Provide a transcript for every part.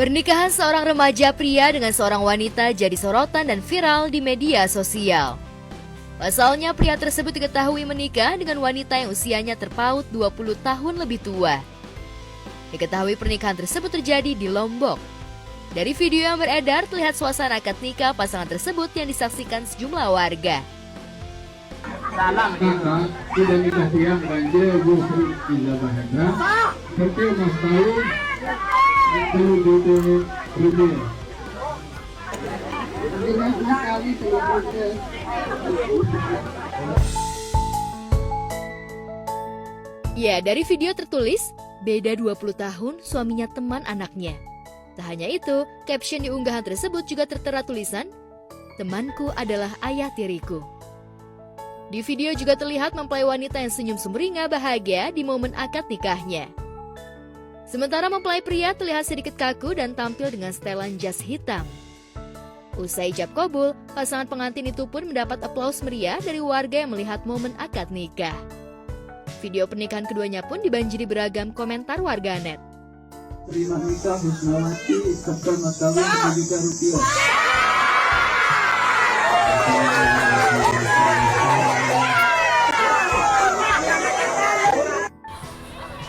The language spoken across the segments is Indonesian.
Pernikahan seorang remaja pria dengan seorang wanita jadi sorotan dan viral di media sosial. Pasalnya pria tersebut diketahui menikah dengan wanita yang usianya terpaut 20 tahun lebih tua. Diketahui pernikahan tersebut terjadi di Lombok. Dari video yang beredar terlihat suasana akad nikah pasangan tersebut yang disaksikan sejumlah warga. Kakak sudah nikah siang banjir busuk tidak bahagia seperti umas tahun itu berbeda. Ya, dari video tertulis, beda 20 tahun suaminya teman anaknya. Tak hanya itu, caption di unggahan tersebut juga tertera tulisan, "Temanku adalah ayah tiriku." Di video juga terlihat mempelai wanita yang senyum sumringah bahagia di momen akad nikahnya. Sementara mempelai pria terlihat sedikit kaku dan tampil dengan setelan jas hitam. Usai ijab kabul, pasangan pengantin itu pun mendapat aplaus meriah dari warga yang melihat momen akad nikah. Video pernikahan keduanya pun dibanjiri beragam komentar warganet. Terima nikah Husnawati, ucapkan mas kawin Rp1 juta.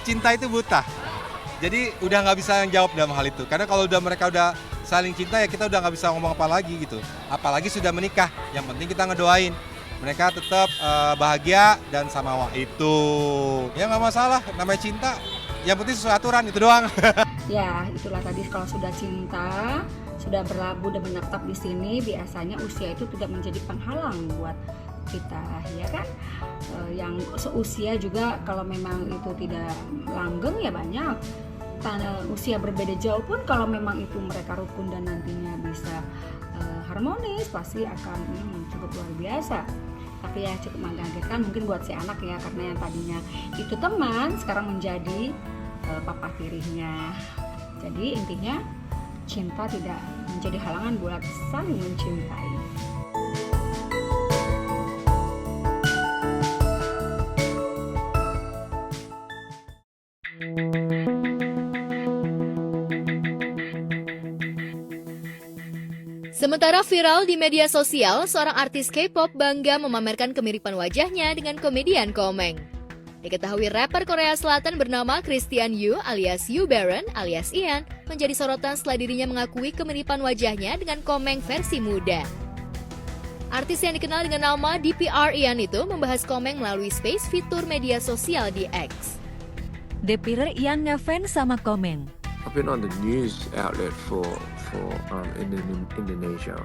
Cinta itu buta, jadi udah nggak bisa jawab dalam hal itu. Karena kalau mereka udah saling cinta ya kita udah nggak bisa ngomong apa lagi gitu. Apalagi sudah menikah, yang penting kita ngedoain mereka tetap bahagia dan sama itu. Ya nggak masalah, namanya cinta. Yang penting sesuai aturan itu doang. Ya itulah tadi, kalau sudah cinta, sudah berlabuh dan menetap di sini, biasanya usia itu tidak menjadi penghalang buat kita, ya kan? Yang seusia juga kalau memang itu tidak langgeng ya banyak. Usia berbeda jauh pun kalau memang itu mereka rukun dan nantinya bisa harmonis, pasti akan cukup luar biasa. Tapi ya cukup mengagetkan mungkin buat si anak ya, karena yang tadinya itu teman sekarang menjadi papa tirinya. Jadi intinya cinta tidak menjadi halangan buat saling mencintai. Sementara viral di media sosial, seorang artis K-pop bangga memamerkan kemiripan wajahnya dengan komedian Komeng. Diketahui rapper Korea Selatan bernama Christian Yu alias Yu Baron alias Ian menjadi sorotan setelah dirinya mengakui kemiripan wajahnya dengan Komeng versi muda. Artis yang dikenal dengan nama DPR Ian itu membahas Komeng melalui space fitur media sosial di X. DPR Ian ngefans sama Komeng. I've been on the news outlet for Indonesia.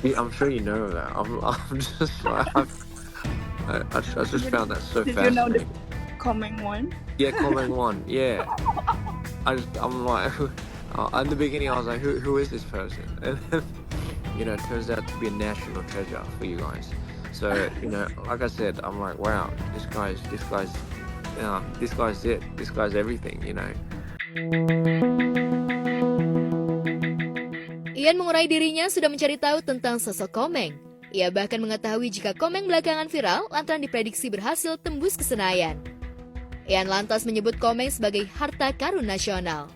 I'm sure you know that. I'm just like, I just found that so fascinating. Did you know the Komeng one? Yeah, Komeng one. Yeah. I'm like, in the beginning I was like, who is this person? And then, it turns out to be a national treasure for you guys. So, like I said, I'm like, wow, this guy's it. This guy's everything, Ian mengurai dirinya sudah mencari tahu tentang sosok Komeng. Ia bahkan mengetahui jika Komeng belakangan viral lantaran diprediksi berhasil tembus ke Senayan. Ian lantas menyebut Komeng sebagai harta karun nasional.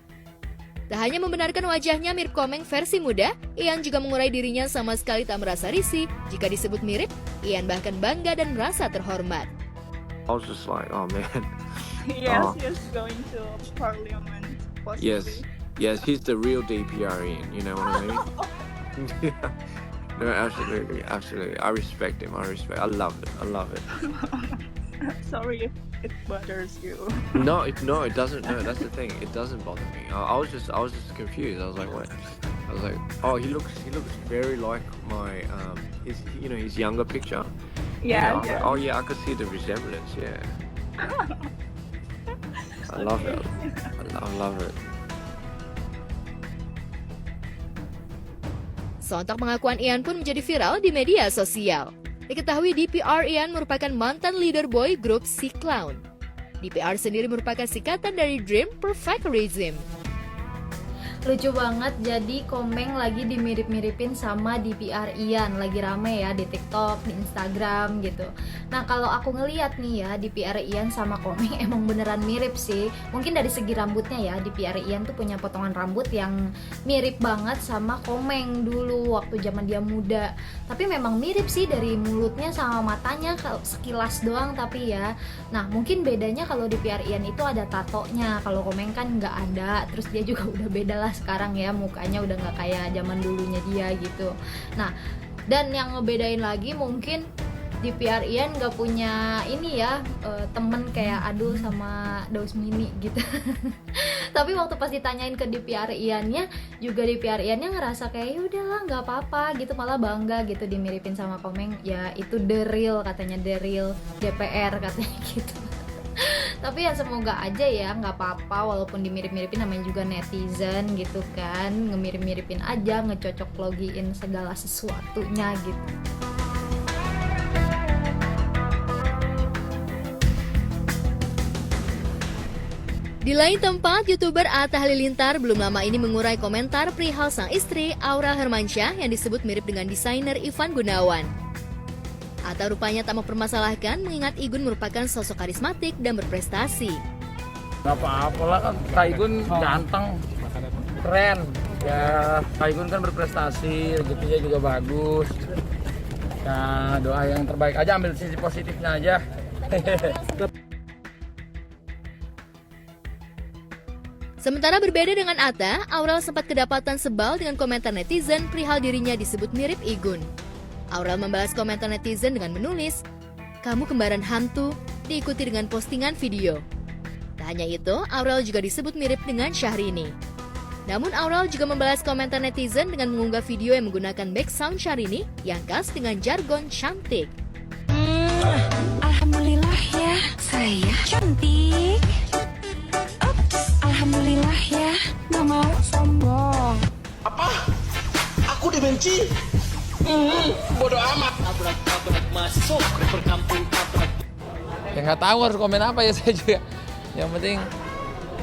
Tak hanya membenarkan wajahnya mirip Komeng versi muda, Ian juga mengurai dirinya sama sekali tak merasa risih jika disebut mirip. Ian bahkan bangga dan merasa terhormat. I was just like, oh man. Yes, he's going to parliament. Possibly. Yes, he's the real DPRian, you know what I mean? Yeah. No, absolutely. I respect him. I love it. Sorry if it bothers you. No, it doesn't. No, that's the thing. It doesn't bother me. I was just confused. I was like, what? I was like, oh, he looks very like my his younger picture. Yeah. Like, oh yeah, I could see the resemblance. Yeah. I love it. I love it. Sontak pengakuan Ian pun menjadi viral di media sosial. Diketahui DPR Ian merupakan mantan leader boy grup C-Clown. DPR sendiri merupakan singkatan dari Dream Perfectionism. Lucu banget, jadi Komeng lagi dimirip-miripin sama DPR Ian. Lagi rame ya di TikTok, di Instagram gitu. Nah kalau aku ngeliat nih ya, DPR Ian sama Komeng emang beneran mirip sih. Mungkin dari segi rambutnya ya, DPR Ian tuh punya potongan rambut yang mirip banget sama Komeng dulu waktu zaman dia muda. Tapi memang mirip sih dari mulutnya sama matanya, sekilas doang tapi ya. Nah mungkin bedanya kalau DPR Ian itu ada tatonya, kalau Komeng kan nggak ada. Terus dia juga udah beda lah sekarang ya, mukanya udah nggak kayak zaman dulunya dia gitu. Nah dan yang ngebedain lagi mungkin DPR Ian nggak punya ini ya, temen kayak Ado sama Daus Mini gitu. Tapi waktu pas ditanyain ke DPR Iannya, juga DPR Iannya ngerasa kayak ya udahlah nggak apa-apa gitu, malah bangga gitu dimiripin sama Komeng. Ya itu the real katanya, the real DPR katanya gitu. Tapi ya semoga aja ya nggak apa-apa walaupun dimirip-miripin, namanya juga netizen gitu kan, ngemirip-miripin aja, ngecocok logiin segala sesuatunya gitu. Di lain tempat, YouTuber Atta Halilintar belum lama ini mengurai komentar perihal sang istri Aurel Hermansyah yang disebut mirip dengan desainer Ivan Gunawan. Atta rupanya tak mempermasalahkan mengingat Igun merupakan sosok karismatik dan berprestasi. Gak apa-apa lah kan, Kak Igun ganteng, keren. Ya, Kak Igun kan berprestasi, rezekinya juga bagus. Ya, doa yang terbaik aja, ambil sisi positifnya aja. Sementara berbeda dengan Atta, Aurel sempat kedapatan sebal dengan komentar netizen perihal dirinya disebut mirip Igun. Aurel membalas komentar netizen dengan menulis, "Kamu kembaran hantu," diikuti dengan postingan video. Tak hanya itu, Aurel juga disebut mirip dengan Syahrini. Namun Aurel juga membalas komentar netizen dengan mengunggah video yang menggunakan background Syahrini yang khas dengan jargon cantik. Alhamdulillah ya, saya cantik. Alhamdulillah ya, nggak mau sombong. Apa? Aku dibenci? Bodoh amat. Tabrak masuk ke perkampungan. Ya nggak tahu harus komen apa ya saya juga. Yang penting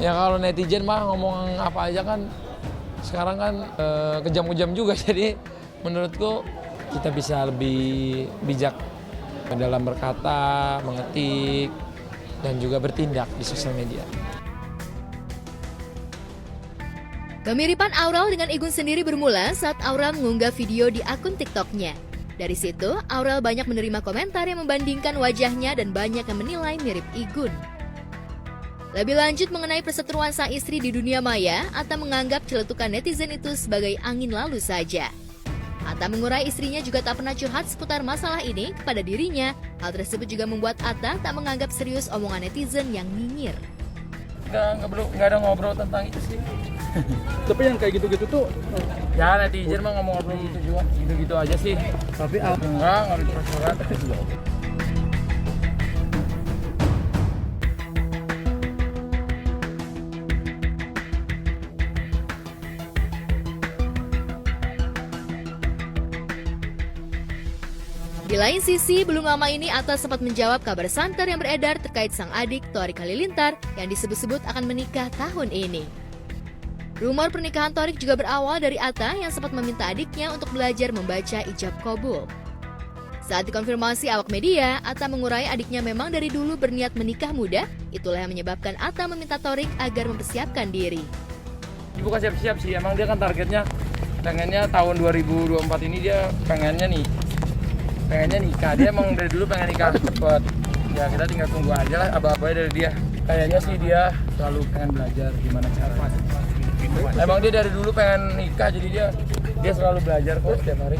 ya kalau netizen mah ngomong apa aja kan sekarang kan kejam-kejam juga, jadi menurutku kita bisa lebih bijak dalam berkata, mengetik, dan juga bertindak di sosial media. Kemiripan Aurel dengan Igun sendiri bermula saat Aurel mengunggah video di akun TikToknya. Dari situ, Aurel banyak menerima komentar yang membandingkan wajahnya dan banyak yang menilai mirip Igun. Lebih lanjut mengenai perseteruan sang istri di dunia maya, Atta menganggap celetukan netizen itu sebagai angin lalu saja. Atta mengurai istrinya juga tak pernah curhat seputar masalah ini kepada dirinya. Hal tersebut juga membuat Atta tak menganggap serius omongan netizen yang nyinyir. Nggak ada ngobrol tentang itu sih. Tapi yang kayak gitu-gitu tuh Ya netizen mah ngomong gitu juga, gitu-gitu aja sih. tapi Enggak dipaksakan. Di lain sisi, belum lama ini Atta sempat menjawab kabar santer yang beredar terkait sang adik Thorik Halilintar yang disebut-sebut akan menikah tahun ini. Rumor pernikahan Thorik juga berawal dari Atta yang sempat meminta adiknya untuk belajar membaca ijab qabul. Saat dikonfirmasi awak media, Atta mengurai adiknya memang dari dulu berniat menikah muda, itulah yang menyebabkan Atta meminta Thorik agar mempersiapkan diri. Bukan siap-siap sih, emang dia kan targetnya pengennya tahun 2024 ini dia pengennya nikah. Dia emang dari dulu pengen nikah cepet. Ya kita tinggal tunggu aja lah aba-abanya dari dia. Kayaknya sih dia selalu pengen belajar gimana caranya. Emang dia dari dulu pengen nikah, jadi dia selalu belajar kok setiap hari.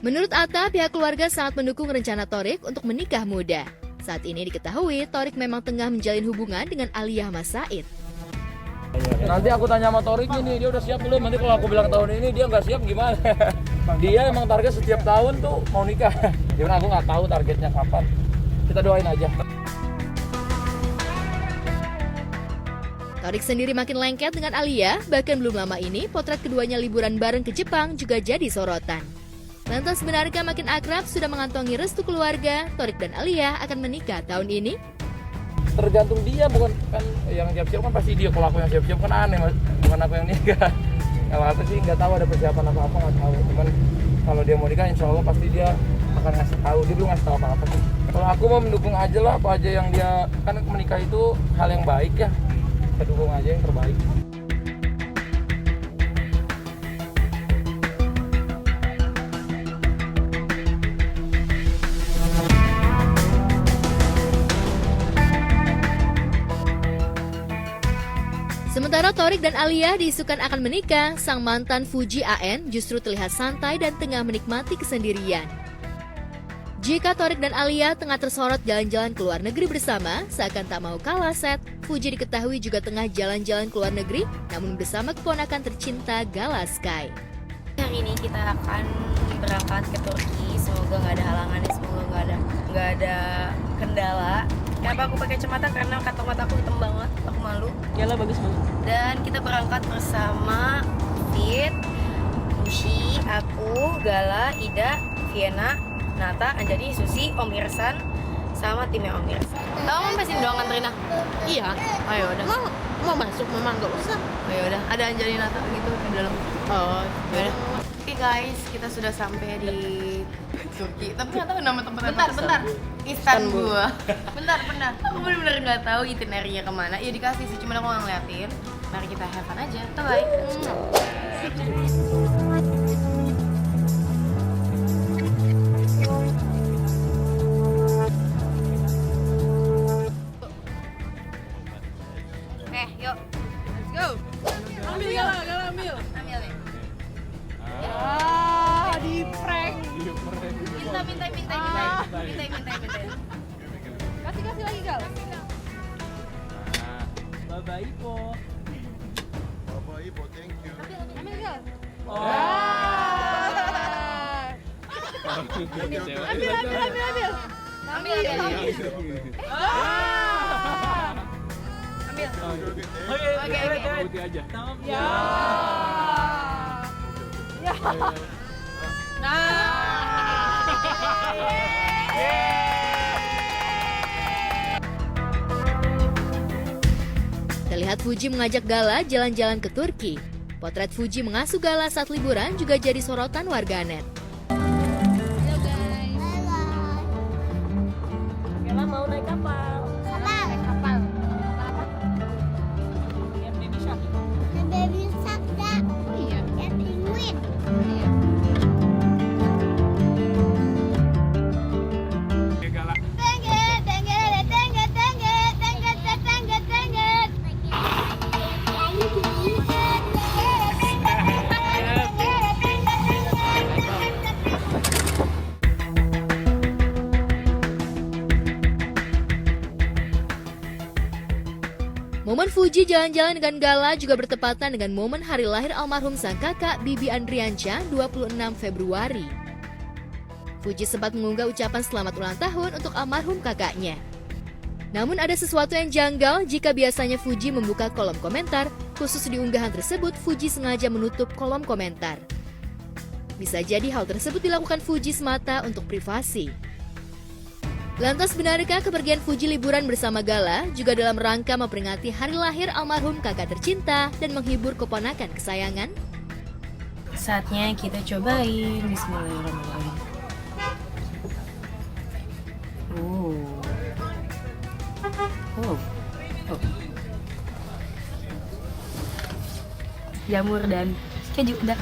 Menurut Atta, pihak keluarga sangat mendukung rencana Thorik untuk menikah muda. Saat ini diketahui Thorik memang tengah menjalin hubungan dengan Aliyah Mas Said. Nanti aku tanya sama Thorik ini, dia udah siap belum? Nanti kalau aku bilang tahun ini dia nggak siap gimana? Dia emang target setiap tahun tuh mau nikah. Cuman aku nggak tahu targetnya kapan. Kita doain aja. Thorik sendiri makin lengket dengan Aliyah, bahkan belum lama ini potret keduanya liburan bareng ke Jepang juga jadi sorotan. Lantas benarkah makin akrab sudah mengantongi restu keluarga, Thorik dan Aliyah akan menikah tahun ini? tergantung dia, bukan kan yang siap-siap kan pasti dia. Kalau aku yang siap-siap kan aneh, bukan aku yang nikah. Kalau aku sih nggak tahu ada persiapan apa-apa, nggak tahu. Cuman kalau dia mau nikah, insya Allah pasti dia akan ngasih tahu. Dia belum ngasih tahu apa-apa sih. Kalau aku mau mendukung aja lah, apa aja yang dia, kan menikah itu hal yang baik ya. Kita dukung aja yang terbaik. Sementara Thorik dan Alia diisukan akan menikah, sang mantan Fuji AN justru terlihat santai dan tengah menikmati kesendirian. Jika Thorik dan Alia tengah tersorot jalan-jalan ke luar negeri bersama, seakan tak mau kalah set, Fuji diketahui juga tengah jalan-jalan ke luar negeri, namun bersama keponakan tercinta Gala Sky. Hari ini kita akan berangkat ke Turki, semoga nggak ada halangannya, semoga nggak ada kendala. Kenapa aku pakai kacamata? Karena kantong mata aku hitam banget, aku malu. Yalah, bagus banget. Dan kita berangkat bersama Fit, Ushi, aku, Gala, Ida, Vienna, Nata, Anjani, Susi, Om Irsan, sama timnya Om Irsan. Kamu pasti doang nganterin aku? Iya. Ayo udah. Mau masuk, mama nggak usah. Ayo udah. Ada Anjani, Nata gitu di dalam. Oh, yaudah. Oke guys, kita sudah sampai di Turki. Tapi nggak tahu nama tempatnya. Bentar. Istanbul. bentar. Aku benar-benar nggak tahu itinerary-nya kemana. Ya dikasih sih, cuma aku nggak ngeliatin. Mari kita have fun aja. Bye. Yuk. Let's go. Ambil Gala, ambil. Ambil nih. Di prank. Minta. Kasih lagi, Gal. Bye-bye, Ipo. Thank you. Ambil, Gal. Oke. aja. Terlihat Fuji mengajak Gala jalan-jalan ke Turki. Potret Fuji mengasuh Gala saat liburan juga jadi sorotan warganet. Halo guys. Gala mau naik kapal. Naik kapal. Yang baby shark. Baby shark dah. Iya. Yang penguin. Iya. Momen Fuji jalan-jalan dengan Gala juga bertepatan dengan momen hari lahir almarhum sang kakak Bibi Andriansyah 26 Februari. Fuji sempat mengunggah ucapan selamat ulang tahun untuk almarhum kakaknya. Namun ada sesuatu yang janggal jika biasanya Fuji membuka kolom komentar, khusus di unggahan tersebut Fuji sengaja menutup kolom komentar. Bisa jadi hal tersebut dilakukan Fuji semata untuk privasi. Lantas benarkah kepergian Fuji liburan bersama Gala juga dalam rangka memperingati hari lahir almarhum kakak tercinta dan menghibur keponakan kesayangan? Saatnya kita cobain. Bismillahirrahmanirrahim. Jamur dan keju udah.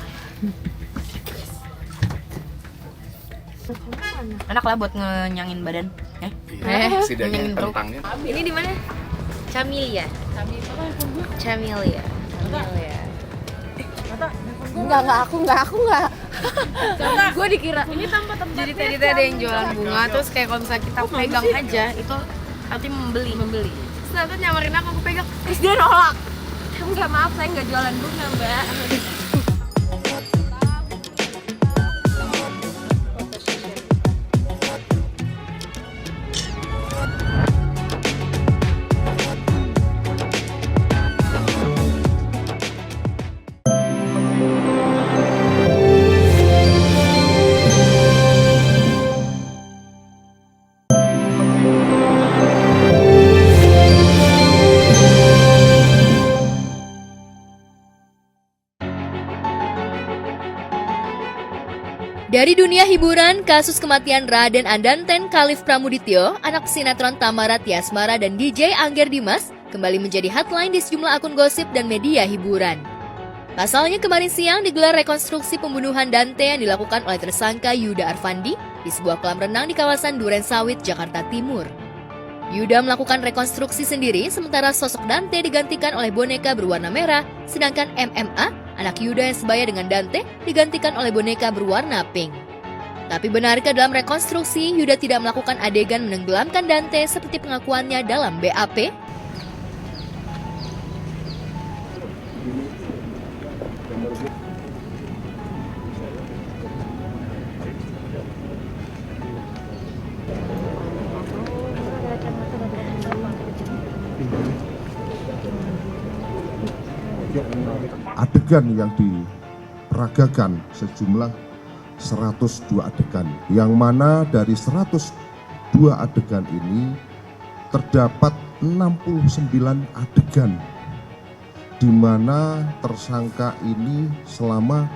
Enak lah buat ngenyangin badan. Setidaknya kentangnya. Ini di mana? Camellia. Camellia. Enggak, aku enggak. Gue dikira ini tempat. Jadi tadi ada yang jualan bunga, terus kayak kalau misalnya kita pegang aja, itu arti membeli. Terus ternyata nyamarin aku pegang, terus dia nolak. Enggak, maaf, saya nggak jualan bunga, Mbak. Dari dunia hiburan, kasus kematian Raden Andanten Khalif Pramudityo, anak sinetron Tamara Tiasmara dan DJ Angger Dimas, kembali menjadi headline di sejumlah akun gosip dan media hiburan. Pasalnya kemarin siang digelar rekonstruksi pembunuhan Dante yang dilakukan oleh tersangka Yuda Arfandi di sebuah kolam renang di kawasan Duren Sawit, Jakarta Timur. Yuda melakukan rekonstruksi sendiri, sementara sosok Dante digantikan oleh boneka berwarna merah, sedangkan MMA, anak Yuda yang sebaya dengan Dante, digantikan oleh boneka berwarna pink. Tapi benarkah dalam rekonstruksi, Yuda tidak melakukan adegan menenggelamkan Dante seperti pengakuannya dalam BAP? Adegan yang diperagakan sejumlah 102 adegan, yang mana dari 102 adegan ini terdapat 69 adegan di mana tersangka ini selama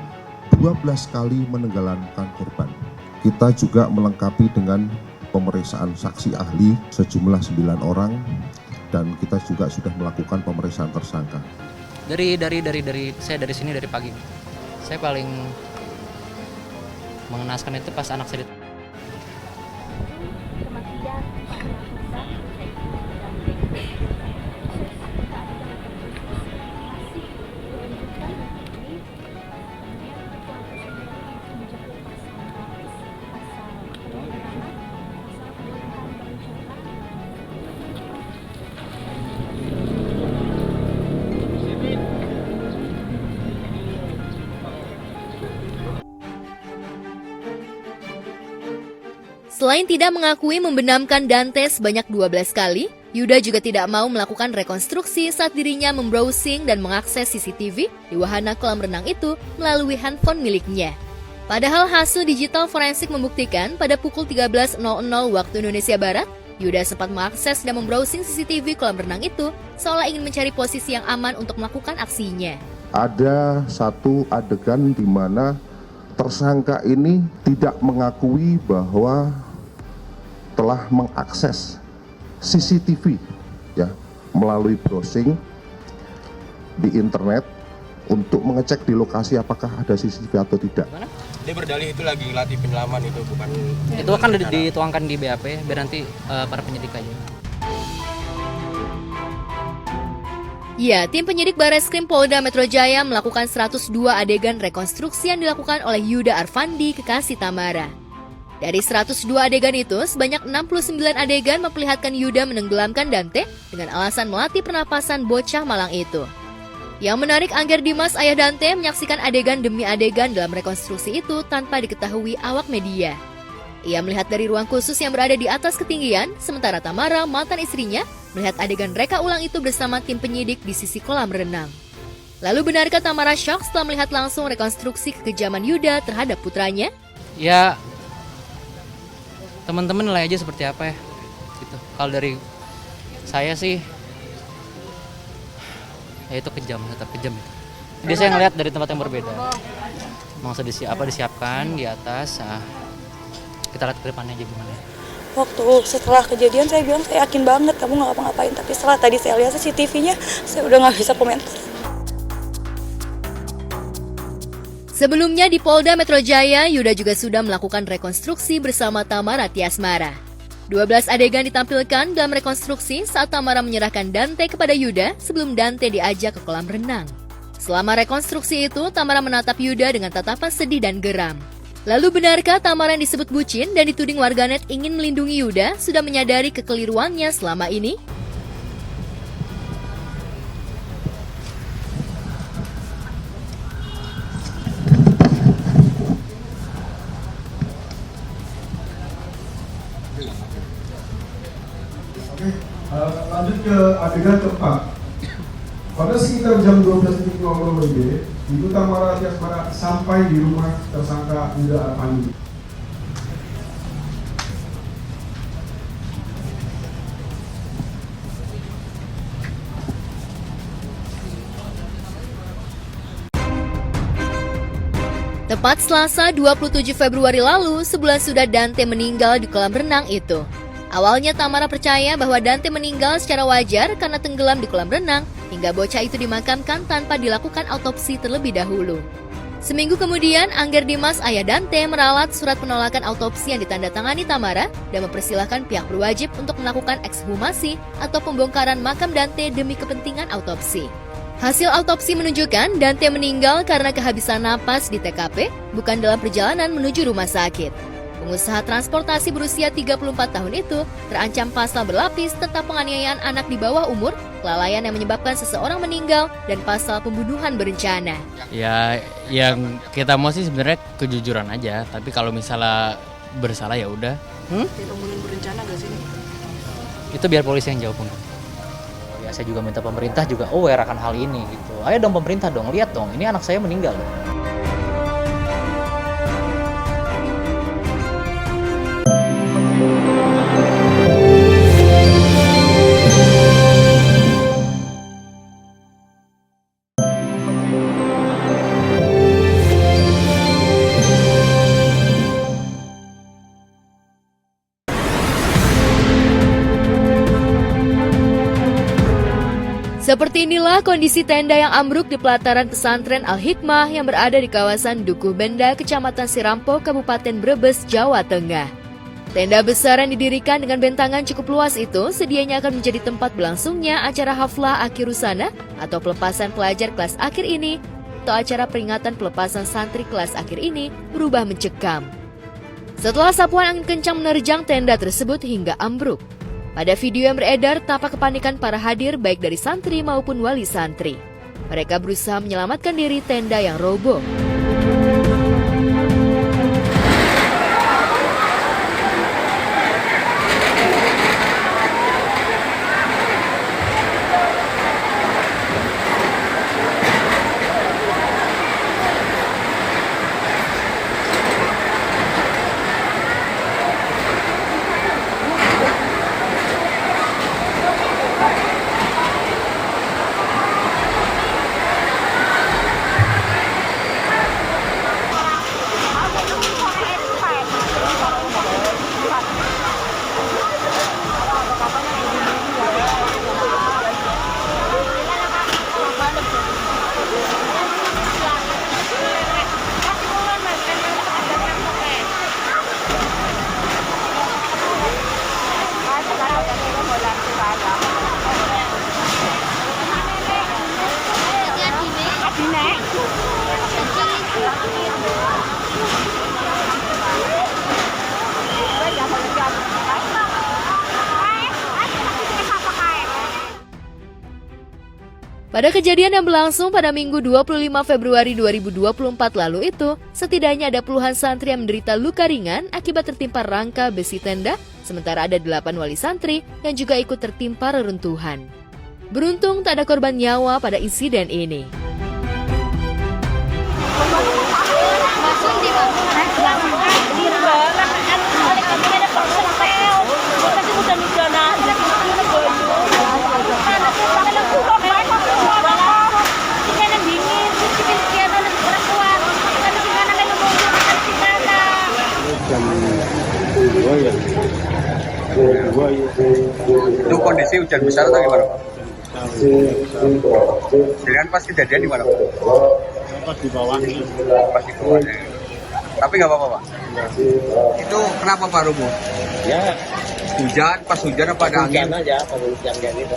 12 kali menenggelamkan korban. Kita juga melengkapi dengan pemeriksaan saksi ahli sejumlah 9 orang, dan kita juga sudah melakukan pemeriksaan tersangka. Dari saya dari sini dari pagi. Saya paling mengenaskan itu pas anak saya Selain tidak mengakui membenamkan Dante sebanyak 12 kali, Yuda juga tidak mau melakukan rekonstruksi saat dirinya membrowsing dan mengakses CCTV di wahana kolam renang itu melalui handphone miliknya. Padahal hasil digital forensik membuktikan pada pukul 13.00 waktu Indonesia Barat, Yuda sempat mengakses dan membrowsing CCTV kolam renang itu seolah ingin mencari posisi yang aman untuk melakukan aksinya. Ada satu adegan di mana tersangka ini tidak mengakui bahwa telah mengakses CCTV ya melalui browsing di internet untuk mengecek di lokasi apakah ada CCTV atau tidak. Dia berdalih itu lagi latih penyelaman, itu bukan. itu akan dituangkan di BAP biar nanti para penyidik aja. Ya, tim penyidik Bareskrim Polda Metro Jaya melakukan 102 adegan rekonstruksi yang dilakukan oleh Yuda Arfandi kekasih Tamara. Dari 102 adegan itu, sebanyak 69 adegan memperlihatkan Yuda menenggelamkan Dante dengan alasan melatih pernapasan bocah malang itu. Yang menarik, Angger Dimas, ayah Dante, menyaksikan adegan demi adegan dalam rekonstruksi itu tanpa diketahui awak media. Ia melihat dari ruang khusus yang berada di atas ketinggian, sementara Tamara, mantan istrinya, melihat adegan reka ulang itu bersama tim penyidik di sisi kolam renang. Lalu benarkah Tamara syok setelah melihat langsung rekonstruksi kekejaman Yuda terhadap putranya? Ya, teman-teman nilai aja seperti apa ya. Gitu. Kalau dari saya sih, ya itu kejam, tetap kejam. Dia saya ngelihat dari tempat yang berbeda. Maksud disiapkan di atas. Kita lihat ke depannya aja gimana. Waktu setelah kejadian saya bilang saya yakin banget kamu nggak ngapa-ngapain, tapi setelah tadi saya lihat CCTV-nya saya udah nggak bisa komentar. Sebelumnya di Polda Metro Jaya, Yuda juga sudah melakukan rekonstruksi bersama Tamara Tiasmara. 12 adegan ditampilkan dalam rekonstruksi saat Tamara menyerahkan Dante kepada Yuda sebelum Dante diajak ke kolam renang. Selama rekonstruksi itu, Tamara menatap Yuda dengan tatapan sedih dan geram. Lalu benarkah Tamara yang disebut bucin dan dituding warganet ingin melindungi Yuda sudah menyadari kekeliruannya selama ini? Lanjut ke adegan keempat. Pada sekitar jam 12.00 WIB, Ibu Tamara Tiasmara sampai di rumah tersangka Yuda Arfandi. Tepat Selasa 27 Februari lalu, sebulan sudah Dante meninggal di kolam renang itu. Awalnya Tamara percaya bahwa Dante meninggal secara wajar karena tenggelam di kolam renang, hingga bocah itu dimakamkan tanpa dilakukan autopsi terlebih dahulu. Seminggu kemudian, Angger Dimas, ayah Dante, meralat surat penolakan autopsi yang ditandatangani Tamara dan mempersilahkan pihak berwajib untuk melakukan ekshumasi atau pembongkaran makam Dante demi kepentingan autopsi. Hasil autopsi menunjukkan Dante meninggal karena kehabisan napas di TKP, bukan dalam perjalanan menuju rumah sakit. Pengusaha transportasi berusia 34 tahun itu terancam pasal berlapis tentang penganiayaan anak di bawah umur, kelalaian yang menyebabkan seseorang meninggal, dan pasal pembunuhan berencana. Ya, yang kita mau sih sebenarnya kejujuran aja, tapi kalau misalnya bersalah ya udah. Pembunuhan berencana gak sih? Itu biar polisi yang jawab. Ya, saya juga minta pemerintah juga aware akan hal ini gitu. Ayo dong pemerintah dong, lihat dong, ini anak saya meninggal. Seperti inilah kondisi tenda yang ambruk di pelataran pesantren Al-Hikmah yang berada di kawasan Dukuh Benda, Kecamatan Sirampo, Kabupaten Brebes, Jawa Tengah. Tenda besar yang didirikan dengan bentangan cukup luas itu sedianya akan menjadi tempat berlangsungnya acara haflah akhir rusana atau pelepasan pelajar kelas akhir ini, atau acara peringatan pelepasan santri kelas akhir ini berubah mencekam. Setelah sapuan angin kencang menerjang tenda tersebut hingga ambruk. Pada video yang beredar, tampak kepanikan para hadir baik dari santri maupun wali santri. Mereka berusaha menyelamatkan diri tenda yang roboh. Pada kejadian yang berlangsung pada Minggu 25 Februari 2024 lalu itu, setidaknya ada puluhan santri yang menderita luka ringan akibat tertimpa rangka besi tenda, sementara ada 8 wali santri yang juga ikut tertimpa reruntuhan. Beruntung tak ada korban nyawa pada insiden ini. Itu kondisi hujan besar atau gimana, Pak? Dengan pas kejadian di mana, Pak? Pas di bawah. Pas di bawah. Tapi nggak apa-apa, Pak? Itu kenapa, Pak, rubuh? Ya, hujan, pas hujan apa ada angin? Hujan aja, pas hujan kayak gitu.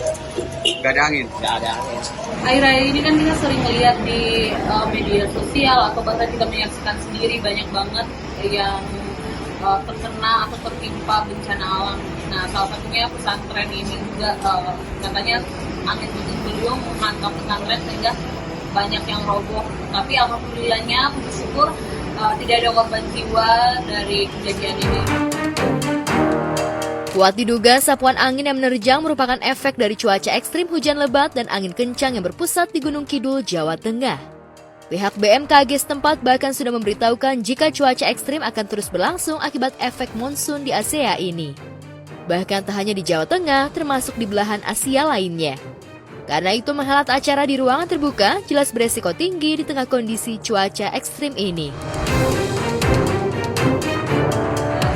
Nggak ada angin? Nggak ada angin. Akhir-akhir ini kan kita sering melihat di media sosial atau bahkan kita menyaksikan sendiri banyak banget yang terkena atau tertimpa bencana alam. Nah, salah satunya pesantren ini juga katanya angin puting-beliung menghantam pesantren sehingga banyak yang roboh. Tapi alhamdulillahnya bersyukur tidak ada korban jiwa dari kejadian ini. Kuat diduga sapuan angin yang menerjang merupakan efek dari cuaca ekstrim hujan lebat dan angin kencang yang berpusat di Gunung Kidul, Jawa Tengah. Pihak BMKG setempat bahkan sudah memberitahukan jika cuaca ekstrim akan terus berlangsung akibat efek monsun di ASEA ini. Bahkan tak hanya di Jawa Tengah, termasuk di belahan Asia lainnya. Karena itu menghelat acara di ruangan terbuka jelas beresiko tinggi di tengah kondisi cuaca ekstrim ini.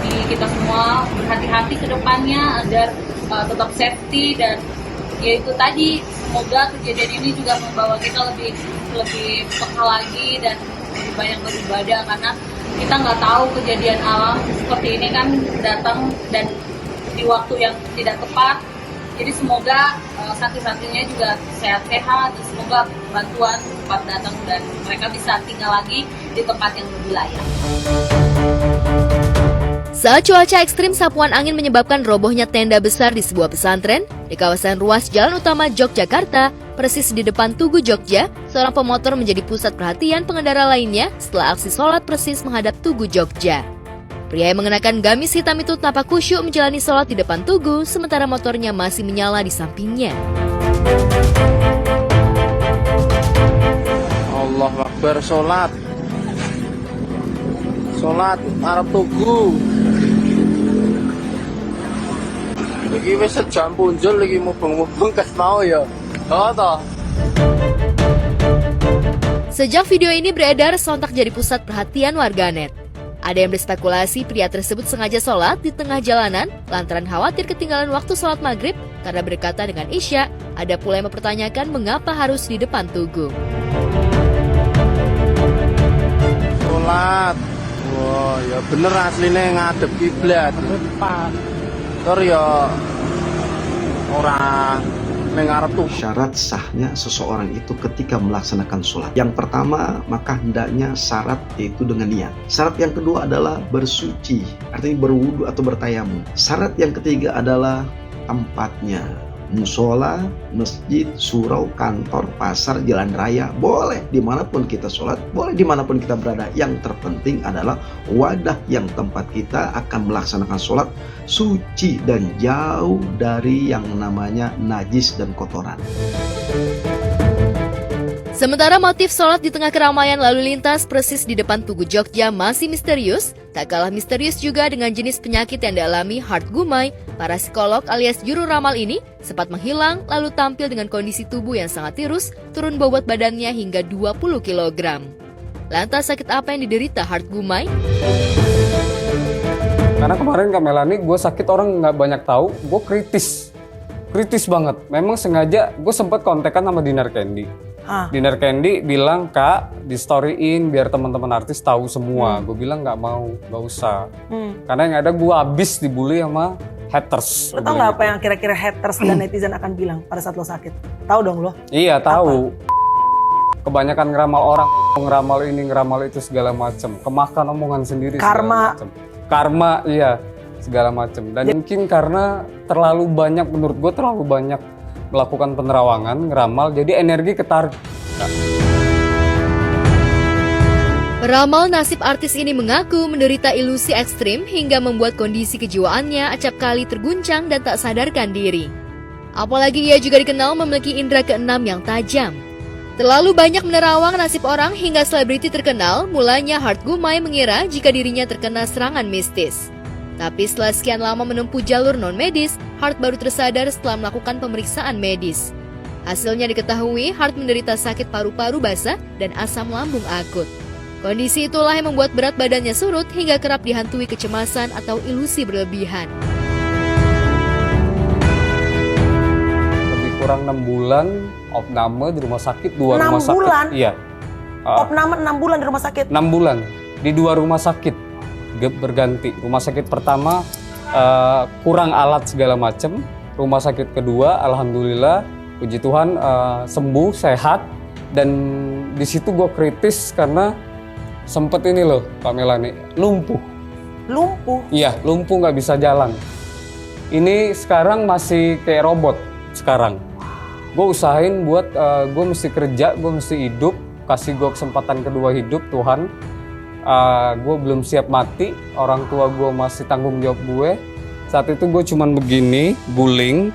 Jadi kita semua berhati-hati ke depannya agar tetap safety dan ya itu tadi, semoga kejadian ini juga membawa kita lebih peka lagi dan lebih banyak beribadah, karena kita nggak tahu kejadian alam seperti ini kan datang dan di waktu yang tidak tepat. Jadi semoga santri-santrinya juga sehat-sehat dan semoga bantuan cepat datang dan mereka bisa tinggal lagi di tempat yang lebih layak. Saat cuaca ekstrim, sapuan angin menyebabkan robohnya tenda besar di sebuah pesantren di kawasan ruas Jalan Utama Yogyakarta, persis di depan Tugu Jogja. Seorang pemotor menjadi pusat perhatian pengendara lainnya setelah aksi sholat persis menghadap Tugu Jogja. Pria yang mengenakan gamis hitam itu tampak khusyuk menjalani sholat di depan Tugu, sementara motornya masih menyala di sampingnya. Allahu Akbar, sholat arep Tugu. Lagi wis jam punjul lagi mubeng-mubeng kes mau ya. Oh toh. Sejak video ini beredar, sontak jadi pusat perhatian warganet. Ada yang berspekulasi pria tersebut sengaja sholat di tengah jalanan lantaran khawatir ketinggalan waktu sholat maghrib karena berdekatan dengan Isya. Ada pula yang mempertanyakan mengapa harus di depan Tugu. Sholat. Wah, ya bener aslinya ngadep kiblat. Tor ya orang mengarep tuh. Syarat sahnya seseorang itu ketika melaksanakan sholat. Yang pertama, maka hendaknya syarat yaitu dengan niat. Syarat yang kedua adalah bersuci, artinya berwudu atau bertayamum. Syarat yang ketiga adalah tempatnya. Musola, masjid, surau, kantor, pasar, jalan raya, boleh dimanapun kita sholat, boleh dimanapun kita berada. Yang terpenting adalah wadah yang tempat kita akan melaksanakan sholat suci dan jauh dari yang namanya najis dan kotoran. Sementara motif sholat di tengah keramaian lalu lintas persis di depan Tugu Jogja masih misterius, tak kalah misterius juga dengan jenis penyakit yang dialami Hart Gumai. Para psikolog alias juru ramal ini sempat menghilang lalu tampil dengan kondisi tubuh yang sangat tirus, turun bobot badannya hingga 20 kg. Lantas sakit apa yang diderita Hart Gumai? Karena kemarin Kak Melani, gue sakit orang nggak banyak tahu, gue kritis banget. Memang sengaja gue sempat kontekan sama Dinar Candy. Dinar Candy bilang, Kak, di storyin biar teman-teman artis tahu semua. Gue bilang nggak mau, nggak usah. Karena yang ada gue habis dibully sama haters. Lo tau nggak apa yang kira-kira haters dan netizen akan bilang pada saat lo sakit? Tahu dong lo? Iya tahu. Kebanyakan ngeramal orang, ngeramal ini, ngeramal itu segala macam. Kemakan omongan sendiri. Karma, iya segala macam. Dan mungkin karena terlalu banyak, menurut gue terlalu banyak melakukan penerawangan, ngeramal, jadi energi ketarik. Peramal nasib artis ini mengaku menderita ilusi ekstrim hingga membuat kondisi kejiwaannya acap kali terguncang dan tak sadarkan diri. Apalagi ia juga dikenal memiliki indera keenam yang tajam. Terlalu banyak menerawang nasib orang hingga selebriti terkenal, mulanya Hart Gumai mengira jika dirinya terkena serangan mistis. Tapi setelah sekian lama menempuh jalur non-medis, Hart baru tersadar setelah melakukan pemeriksaan medis. Hasilnya diketahui Hart menderita sakit paru-paru basah dan asam lambung akut. Kondisi itulah yang membuat berat badannya surut hingga kerap dihantui kecemasan atau ilusi berlebihan. Lebih kurang 6 bulan opname di rumah sakit, 2 rumah sakit. 6 bulan? Iya. Opname 6 bulan di rumah sakit? 6 bulan, di 2 rumah sakit. Berganti. Rumah sakit pertama kurang alat segala macam. Rumah sakit kedua, alhamdulillah, puji Tuhan sembuh, sehat. Dan di situ gue kritis karena sempet ini loh, Kak Melani, lumpuh. Lumpuh? Iya, lumpuh nggak bisa jalan. Ini sekarang masih kayak robot sekarang. Gue usahain buat gue mesti kerja, gue mesti hidup, kasih gue kesempatan kedua hidup Tuhan. Gue belum siap mati, orang tua gue masih tanggung jawab gue. Saat itu gue cuman begini, guling,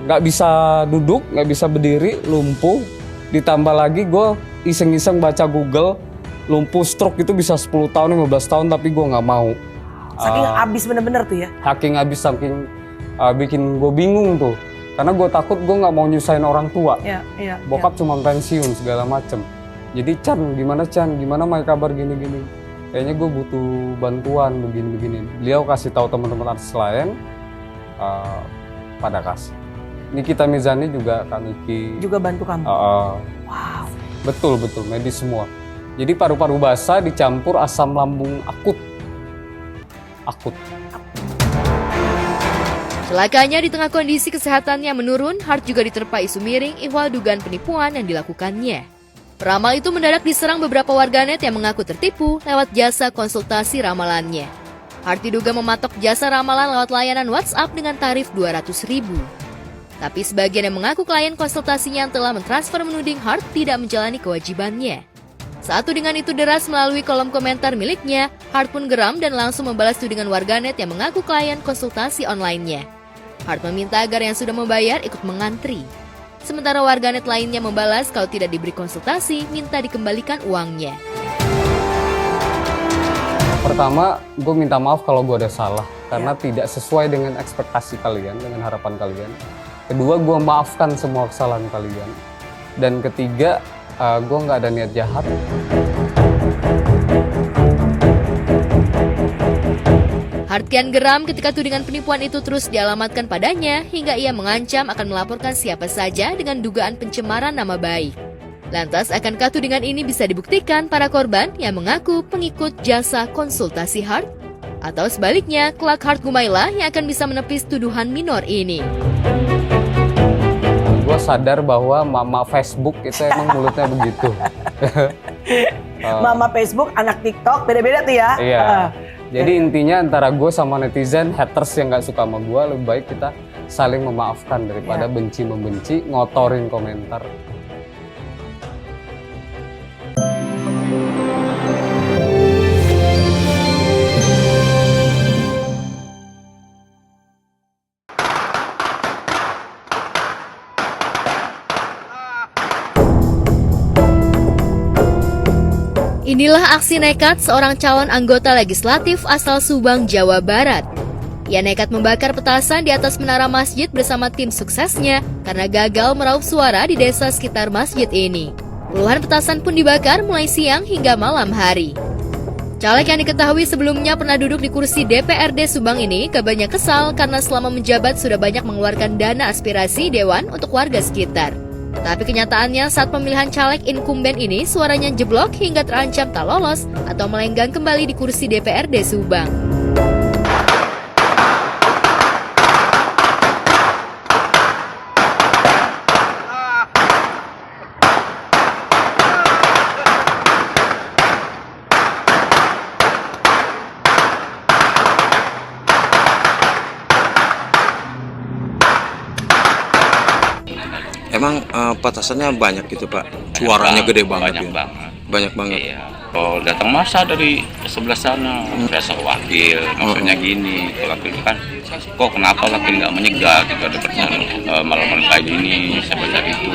nggak bisa duduk, nggak bisa berdiri, lumpuh. Ditambah lagi gue iseng-iseng baca Google, lumpuh stroke itu bisa 10 tahun, 15 tahun, tapi gue nggak mau. Saking abis bener-bener tuh ya? Saking abis, saking bikin gue bingung tuh. Karena gue takut gue nggak mau nyusahin orang tua. Iya. Bokap cuma pensiun segala macem. Jadi Chan, gimana Mai kabar gini-gini. Kayaknya gue butuh bantuan begini-begini. Beliau kasih tahu teman-teman artis lain, pada kasih. Nikita Mirzani juga kami juga bantu kamu. Wow. Betul medis semua. Jadi paru-paru basah dicampur asam lambung akut. Celakanya di tengah kondisi kesehatannya menurun, Hart juga diterpa isu miring ihwal dugaan penipuan yang dilakukannya. Peramal itu mendadak diserang beberapa warganet yang mengaku tertipu lewat jasa konsultasi ramalannya. Hart diduga mematok jasa ramalan lewat layanan WhatsApp dengan tarif 200.000. Tapi sebagian yang mengaku klien konsultasinya yang telah mentransfer menuding Hart tidak menjalani kewajibannya. Saat tudingan itu deras melalui kolom komentar miliknya, Hart pun geram dan langsung membalas tudingan warganet yang mengaku klien konsultasi online-nya. Hart meminta agar yang sudah membayar ikut mengantri. Sementara warganet lainnya membalas kalau tidak diberi konsultasi, minta dikembalikan uangnya. Pertama, gue minta maaf kalau gue ada salah, karena tidak sesuai dengan ekspektasi kalian, dengan harapan kalian. Kedua, gue maafkan semua kesalahan kalian. Dan ketiga, gue nggak ada niat jahat. Hart kian geram ketika tudingan penipuan itu terus dialamatkan padanya hingga ia mengancam akan melaporkan siapa saja dengan dugaan pencemaran nama baik. Lantas, akankah tudingan ini bisa dibuktikan para korban yang mengaku pengikut jasa konsultasi Hart? Atau sebaliknya, kelak Hart Gumaila yang akan bisa menepis tuduhan minor ini? Gue sadar bahwa mama Facebook itu emang mulutnya begitu. Mama Facebook, anak TikTok, beda-beda tuh ya. Iya. Jadi intinya antara gue sama netizen, haters yang gak suka sama gue, lebih baik kita saling memaafkan daripada benci-membenci, ngotorin komentar. Inilah aksi nekat seorang calon anggota legislatif asal Subang, Jawa Barat. Ia nekat membakar petasan di atas menara masjid bersama tim suksesnya karena gagal meraup suara di desa sekitar masjid ini. Puluhan petasan pun dibakar mulai siang hingga malam hari. Caleg yang diketahui sebelumnya pernah duduk di kursi DPRD Subang ini kabarnya kesal karena selama menjabat sudah banyak mengeluarkan dana aspirasi dewan untuk warga sekitar. Tapi kenyataannya saat pemilihan caleg inkumben ini suaranya jeblok hingga terancam tak lolos atau melenggang kembali di kursi DPRD Subang. Emang petasannya banyak gitu Pak? Suaranya gede banget. Banyak banget. Iya. Kalau datang masa dari sebelah sana, berasa wakil, maksudnya gini, wakil itu kan, kok kenapa wakil nggak menyegar gitu, ada pertanyaan malam-malam kayak gini, sebesar itu.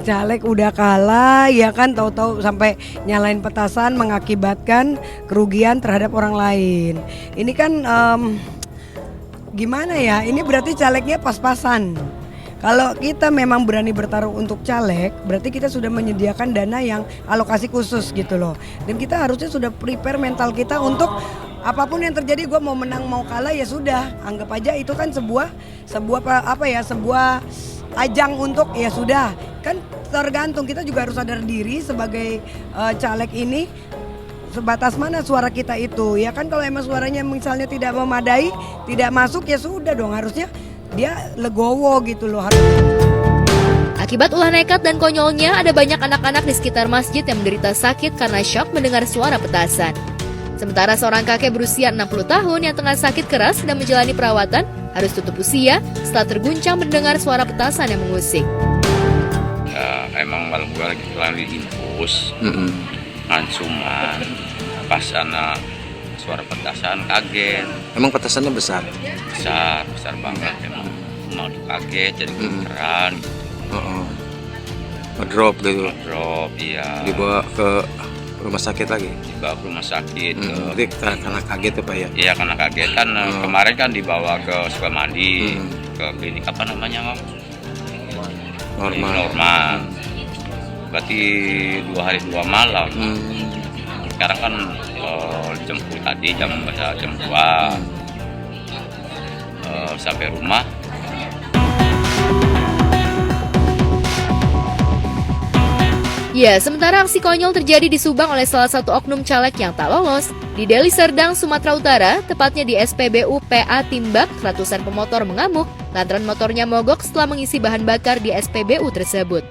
Caleg udah kalah, ya kan, tahu-tahu sampai nyalain petasan mengakibatkan kerugian terhadap orang lain. Ini kan gimana ya? Ini berarti calegnya pas-pasan. Kalau kita memang berani bertaruh untuk caleg, berarti kita sudah menyediakan dana yang alokasi khusus gitu loh. Dan kita harusnya sudah prepare mental kita untuk apapun yang terjadi, gue mau menang mau kalah ya sudah. Anggap aja itu kan sebuah ajang untuk ya sudah. Kan tergantung, kita juga harus sadar diri sebagai caleg ini. Sebatas mana suara kita itu, ya kan, kalau emang suaranya misalnya tidak memadai, tidak masuk ya sudah dong, harusnya dia legowo gitu loh. Akibat ulah nekat dan konyolnya, ada banyak anak-anak di sekitar masjid yang menderita sakit karena syok mendengar suara petasan. Sementara seorang kakek berusia 60 tahun yang tengah sakit keras dan menjalani perawatan harus tutup usia setelah terguncang mendengar suara petasan yang mengusik. Ya, emang malam gue lagi infus, cuma pas anak suara petasan kaget. Emang petasannya besar? Besar banget emang. Mau kaget jadi keran gitu. Ngedrop gitu? Ngedrop, iya. Dibawa ke rumah sakit lagi? Dibawa ke rumah sakit. Jadi karena kaget ya Pak ya? Iya, karena kaget kan. Kemarin kan dibawa ke Sukamandi, ke klinik apa namanya Om? normal. Berarti 2 hari 2 malam. Sekarang kan jemput tadi jam 2 sampai rumah. Ya, sementara aksi konyol terjadi di Subang oleh salah satu oknum caleg yang tak lolos. Di Deli Serdang, Sumatera Utara, tepatnya di SPBU PA Timbak, ratusan pemotor mengamuk lantaran motornya mogok setelah mengisi bahan bakar di SPBU tersebut.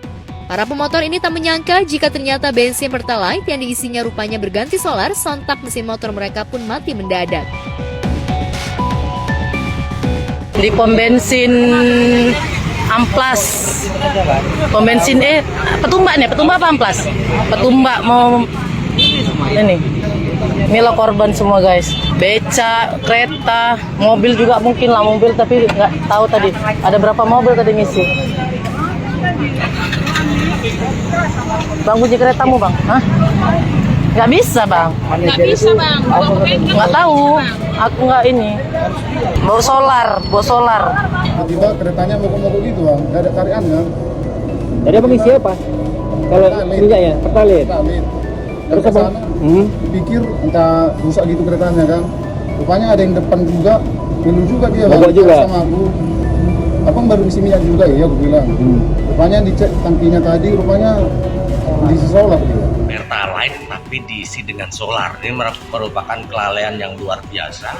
Para pemotor ini tak menyangka jika ternyata bensin Pertalite yang diisinya rupanya berganti solar, sontak mesin motor mereka pun mati mendadak. Di pom bensin Amplas, pom bensin Petumbak nih, Petumbak apa Amplas? Petumbak mau ini. Inilah korban semua guys. Beca, kereta, mobil juga mungkin lah mobil tapi nggak tahu tadi. Ada berapa mobil tadi ngisi? Bang, kunci keretamu bang? Hah? Nggak bisa bang. Nggak bisa bang. Nggak tahu. Aku nggak ini. Bawa solar. Tiba-tiba keretanya mogok-mogok gitu bang, nggak ada tarian kan? Tadi abang isi apa? Kalau minyak ya, Pertalite. Terus apa? Pikir entah rusak gitu keretanya kan? Rupanya ada yang depan juga, minum juga dia bang. Mogok juga. Sama aku. Abang baru isi minyak juga ya, aku bilang. Rupanya dicek tangkinya tadi, rupanya diisi solar juga. Pertalite tapi diisi dengan solar. Ini merupakan kelalaian yang luar biasa.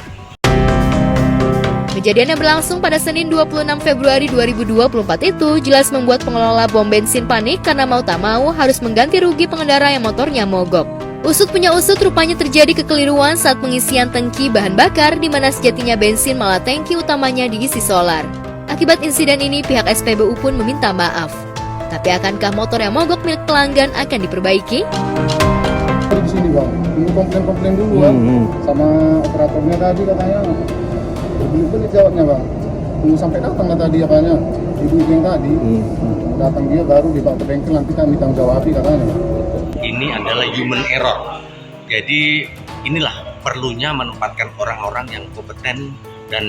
Kejadian yang berlangsung pada Senin 26 Februari 2024 itu jelas membuat pengelola pom bensin panik karena mau tak mau harus mengganti rugi pengendara yang motornya mogok. Usut punya usut, rupanya terjadi kekeliruan saat pengisian tangki bahan bakar di mana sejatinya bensin malah tangki utamanya diisi solar. Akibat insiden ini pihak SPBU pun meminta maaf. Tapi akankah motor yang mogok milik pelanggan akan diperbaiki? Di sini bang, tunggu komplain dulu kan, sama operatornya tadi katanya. Belit jawabnya bang, tunggu sampai datang lah tadi apanya, ibu yang tadi datang dia baru dibawa ke bengkel nanti kami tanggung jawabi katanya. Ini adalah human error. Jadi inilah perlunya menempatkan orang-orang yang kompeten dan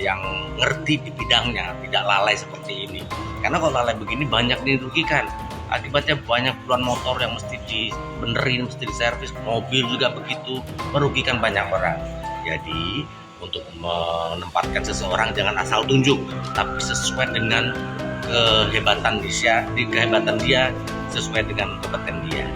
yang ngerti di bidangnya, tidak lalai seperti ini. Karena kalau lalai begini banyak dirugikan. Akibatnya banyak puluhan motor yang mesti dibenerin, mesti diservis, mobil juga begitu, merugikan banyak orang. Jadi untuk menempatkan seseorang jangan asal tunjuk, tapi sesuai dengan kehebatan dia, sesuai dengan kompeten dia.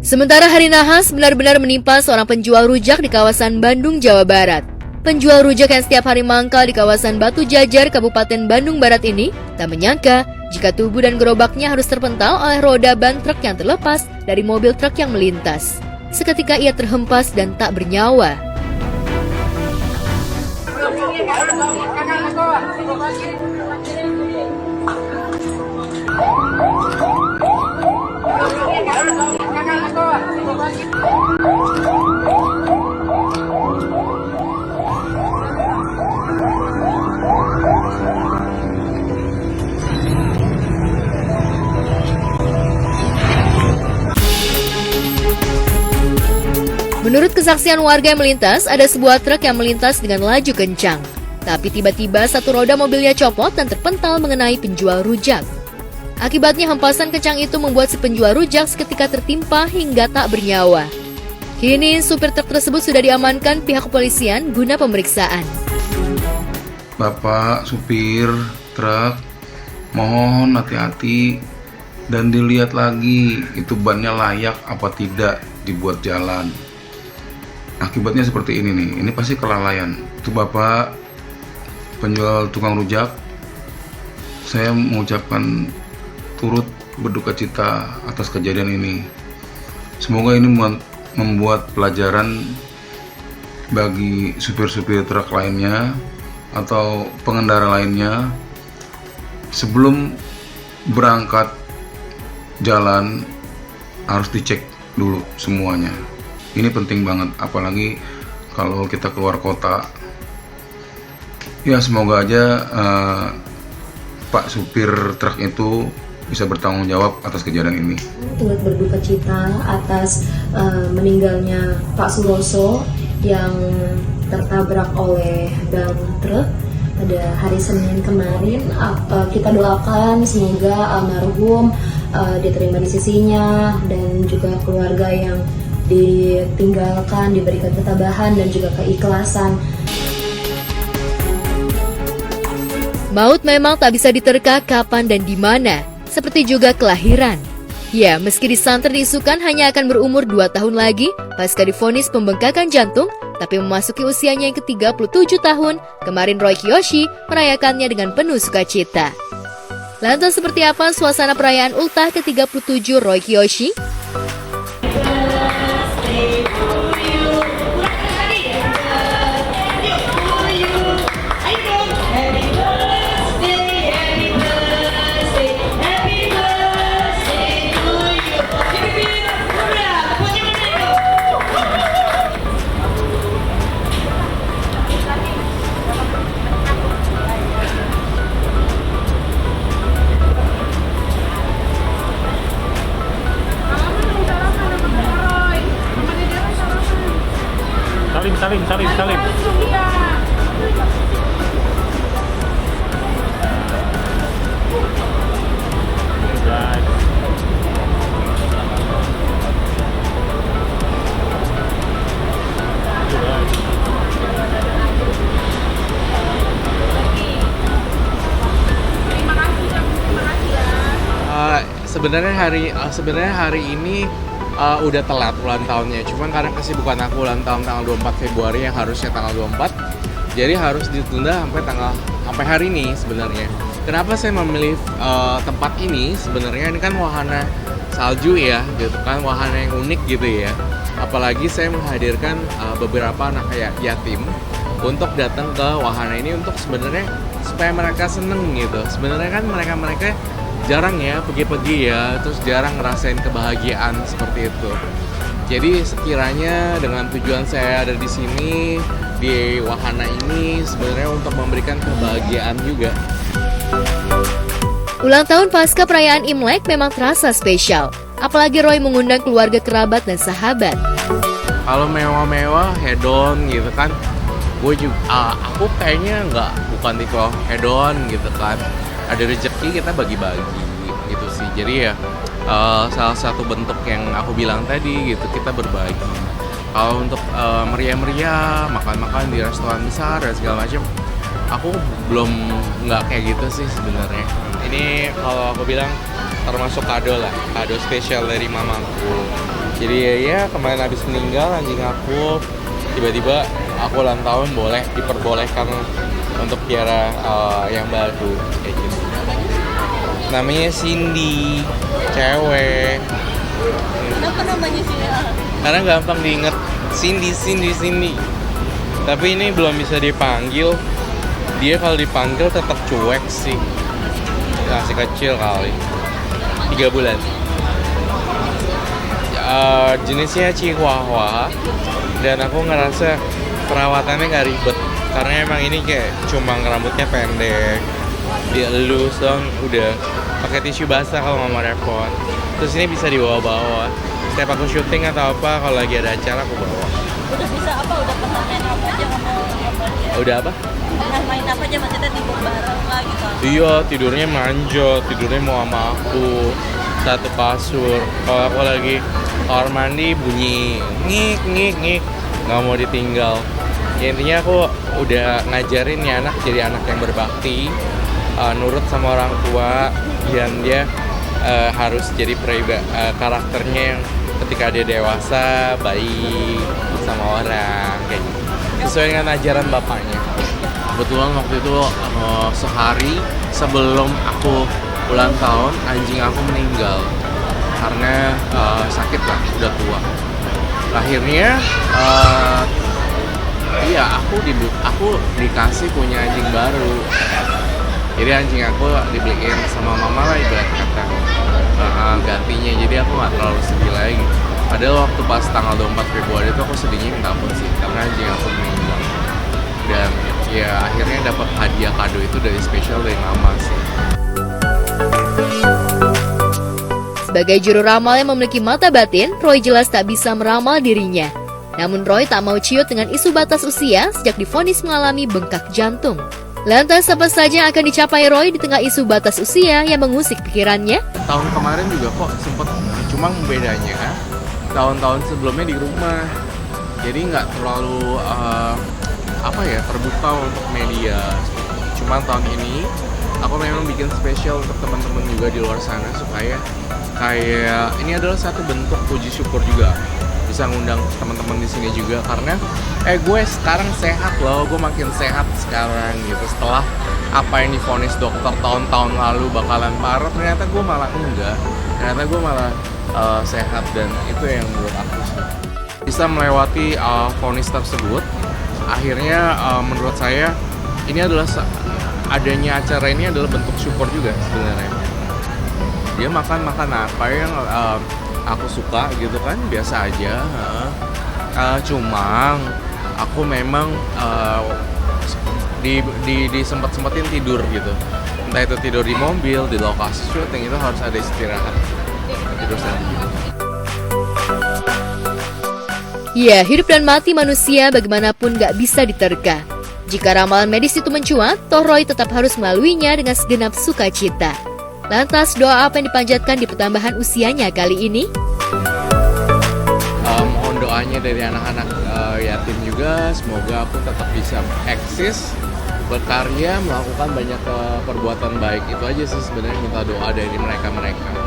Sementara hari nahas benar-benar menimpa seorang penjual rujak di kawasan Bandung, Jawa Barat. Penjual rujak yang setiap hari mangkal di kawasan Batu Jajar, Kabupaten Bandung Barat ini tak menyangka jika tubuh dan gerobaknya harus terpental oleh roda ban truk yang terlepas dari mobil truk yang melintas. Seketika ia terhempas dan tak bernyawa. Menurut kesaksian warga yang melintas, ada sebuah truk yang melintas dengan laju kencang. Tapi tiba-tiba satu roda mobilnya copot dan terpental mengenai penjual rujak. Akibatnya hempasan kencang itu membuat si penjual rujak seketika tertimpa hingga tak bernyawa. Kini supir truk tersebut sudah diamankan pihak kepolisian guna pemeriksaan. Bapak supir truk, mohon hati-hati dan dilihat lagi itu bannya layak apa tidak dibuat jalan. Akibatnya seperti ini nih, ini pasti kelalaian. Itu Bapak penjual tukang rujak, saya mengucapkan turut berduka cita atas kejadian ini. Semoga ini membuat pelajaran bagi supir-supir truk lainnya atau pengendara lainnya sebelum berangkat jalan harus dicek dulu semuanya. Ini penting banget, apalagi kalau kita keluar kota. Ya semoga aja Pak supir truk itu bisa bertanggung jawab atas kejadian ini. Turut berduka cita atas meninggalnya Pak Suroso yang tertabrak oleh dam truk pada hari Senin kemarin. Kita doakan semoga almarhum diterima di sisinya dan juga keluarga yang ditinggalkan diberikan ketabahan dan juga keikhlasan. Maut memang tak bisa diterka kapan dan di mana, seperti juga kelahiran. Ya, meski disanter diisukan hanya akan berumur 2 tahun lagi, pasca divonis pembengkakan jantung, tapi memasuki usianya yang ke-37 tahun, kemarin Roy Kiyoshi merayakannya dengan penuh sukacita. Lantas seperti apa suasana perayaan ultah ke-37 Roy Kiyoshi? Salim. Sebenarnya hari ini udah telat ulang tahunnya, cuman karena kesibukan aku ulang tahun tanggal 24 Februari yang harusnya tanggal 24, jadi harus ditunda sampai hari ini sebenarnya. Kenapa saya memilih tempat ini? Sebenarnya ini kan wahana salju ya, gitu kan, wahana yang unik gitu ya. Apalagi saya menghadirkan beberapa anak yatim untuk datang ke wahana ini untuk sebenarnya supaya mereka seneng gitu. Sebenarnya kan mereka jarang ya pergi-pergi ya, terus jarang ngerasain kebahagiaan seperti itu. Jadi sekiranya dengan tujuan saya ada di sini di wahana ini sebenarnya untuk memberikan kebahagiaan juga. Ulang tahun pasca perayaan Imlek memang terasa spesial, apalagi Roy mengundang keluarga kerabat dan sahabat. Kalau mewah-mewah hedon gitu kan, aku kayaknya bukan tipe hedon gitu kan. Ada rezeki kita bagi-bagi gitu sih. Jadi ya salah satu bentuk yang aku bilang tadi gitu, kita berbagi. Kalau untuk meriah-meriah, makan-makan di restoran besar dan segala macam, aku nggak kayak gitu sih sebenarnya. Ini kalau aku bilang termasuk kado spesial dari mamaku. Jadi ya kemarin habis meninggal anjing aku, tiba-tiba aku ulang tahun diperbolehkan untuk piara yang baru kayak gitu. Namanya Cindy, cewek. Kenapa namanya Cindy? Karena gampang diinget, Cindy. Tapi ini belum bisa dipanggil. Dia kalau dipanggil tetap cuek sih. Masih kecil kali. 3 bulan. Jenisnya Chihuahua. Dan aku ngerasa perawatannya nggak ribet. Karena emang ini kayak cuma rambutnya pendek, dielus dong, udah pakai tisu basah kalau nggak mau repot. Terus ini bisa dibawa-bawa. Setiap aku syuting atau apa, kalau lagi ada acara aku bawa. Udah bisa apa? Udah pernah main apa aja sama dia? Udah apa? Pernah main apa aja, maksudnya tidur bareng lah gitu? Iya, tidurnya manjot, tidurnya mau sama aku, satu kasur. Kalau aku lagi kamar mandi bunyi ngik, nggak mau ditinggal. Ya, intinya aku udah ngajarin ya anak jadi anak yang berbakti, nurut sama orang tua, dan dia harus jadi karakternya yang ketika dia dewasa baik sama orang kayak gitu, sesuai dengan ajaran bapaknya. Kebetulan waktu itu sehari sebelum aku ulang tahun anjing aku meninggal karena sakit lah, udah tua. Akhirnya aku dikasih punya anjing baru. Jadi anjing aku dibeliin sama mama lah ibarat kata gantinya. Jadi aku nggak terlalu sedih lagi. Padahal waktu pas tanggal 24 Februari itu aku sedihnya minta ampun sih, karena anjing aku meninggal. Dan ya akhirnya dapat hadiah kado itu dari spesial dari mama sih. Sebagai juru ramal yang memiliki mata batin, Roy jelas tak bisa meramal dirinya. Namun Roy tak mau ciut dengan isu batas usia sejak divonis mengalami bengkak jantung. Lantas apa saja yang akan dicapai Roy di tengah isu batas usia yang mengusik pikirannya? Tahun kemarin juga kok sempet, cuma bedanya kan tahun-tahun sebelumnya di rumah, jadi nggak terlalu terbuka untuk media. Cuma tahun ini aku memang bikin spesial untuk teman-teman juga di luar sana supaya kayak ini adalah satu bentuk puji syukur juga, bisa ngundang teman-teman di sini juga karena gue sekarang sehat loh, gue makin sehat sekarang gitu. Setelah apa yang divonis dokter tahun-tahun lalu bakalan parah, ternyata gue malah enggak, ternyata gue malah sehat, dan itu yang menurut aku bisa melewati vonis tersebut. Akhirnya menurut saya ini adalah adanya acara ini adalah bentuk syukur juga sebenarnya. Dia makan apa yang aku suka gitu kan, biasa aja. Cuma aku memang disempet-sempetin tidur gitu. Entah itu tidur di mobil, di lokasi syuting, itu harus ada istirahat. Tidur sendiri. Ya, hidup dan mati manusia bagaimanapun gak bisa diterka. Jika ramalan medis itu mencuat, toh Roy tetap harus melaluinya dengan segenap sukacita. Lantas, doa apa yang dipanjatkan di pertambahan usianya kali ini? Mohon doanya dari anak-anak yatim juga, semoga aku tetap bisa eksis, berkarya, melakukan banyak perbuatan baik. Itu aja sih sebenarnya, minta doa dari mereka-mereka.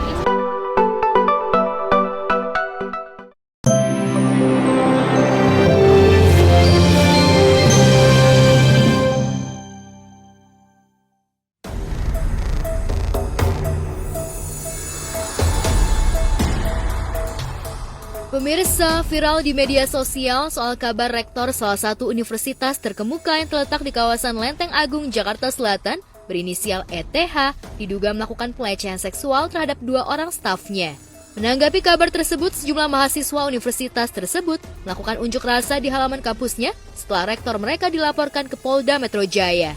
Pemirsa, viral di media sosial soal kabar rektor salah satu universitas terkemuka yang terletak di kawasan Lenteng Agung, Jakarta Selatan, berinisial ETH, diduga melakukan pelecehan seksual terhadap 2 orang stafnya. Menanggapi kabar tersebut, sejumlah mahasiswa universitas tersebut melakukan unjuk rasa di halaman kampusnya setelah rektor mereka dilaporkan ke Polda Metro Jaya.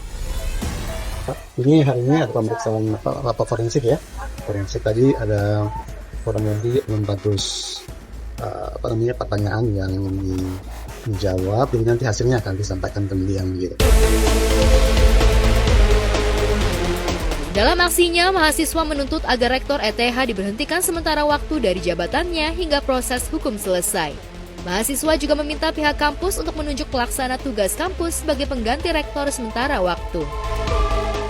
Ini hari ini ada pemeriksaan lapor forensik ya. Forensik tadi ada kurang lebih 600 pertanyaan yang dijawab, jadi nanti hasilnya akan disampaikan ke beliau gitu. Dalam aksinya, mahasiswa menuntut agar rektor ETH diberhentikan sementara waktu dari jabatannya hingga proses hukum selesai. Mahasiswa juga meminta pihak kampus untuk menunjuk pelaksana tugas kampus sebagai pengganti rektor sementara waktu.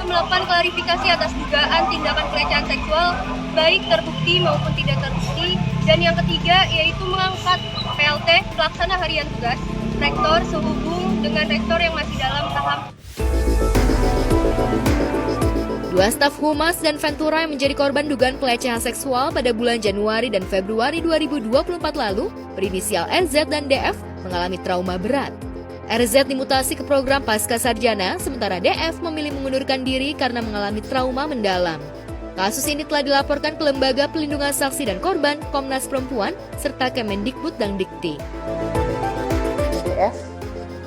Melakukan klarifikasi atas dugaan tindakan pelecehan seksual baik terbukti maupun tidak terbukti, dan yang ketiga yaitu mengangkat PLT pelaksana harian tugas rektor sehubung dengan rektor yang masih dalam tahap. 2 staf Humas dan Ventura yang menjadi korban dugaan pelecehan seksual pada bulan Januari dan Februari 2024 lalu, berinisial RZ dan DF, mengalami trauma berat. RZ dimutasi ke program pasca sarjana, sementara DF memilih mengundurkan diri karena mengalami trauma mendalam. Kasus ini telah dilaporkan ke Lembaga Pelindungan Saksi dan Korban, Komnas Perempuan, serta Kemendikbud dan Dikti.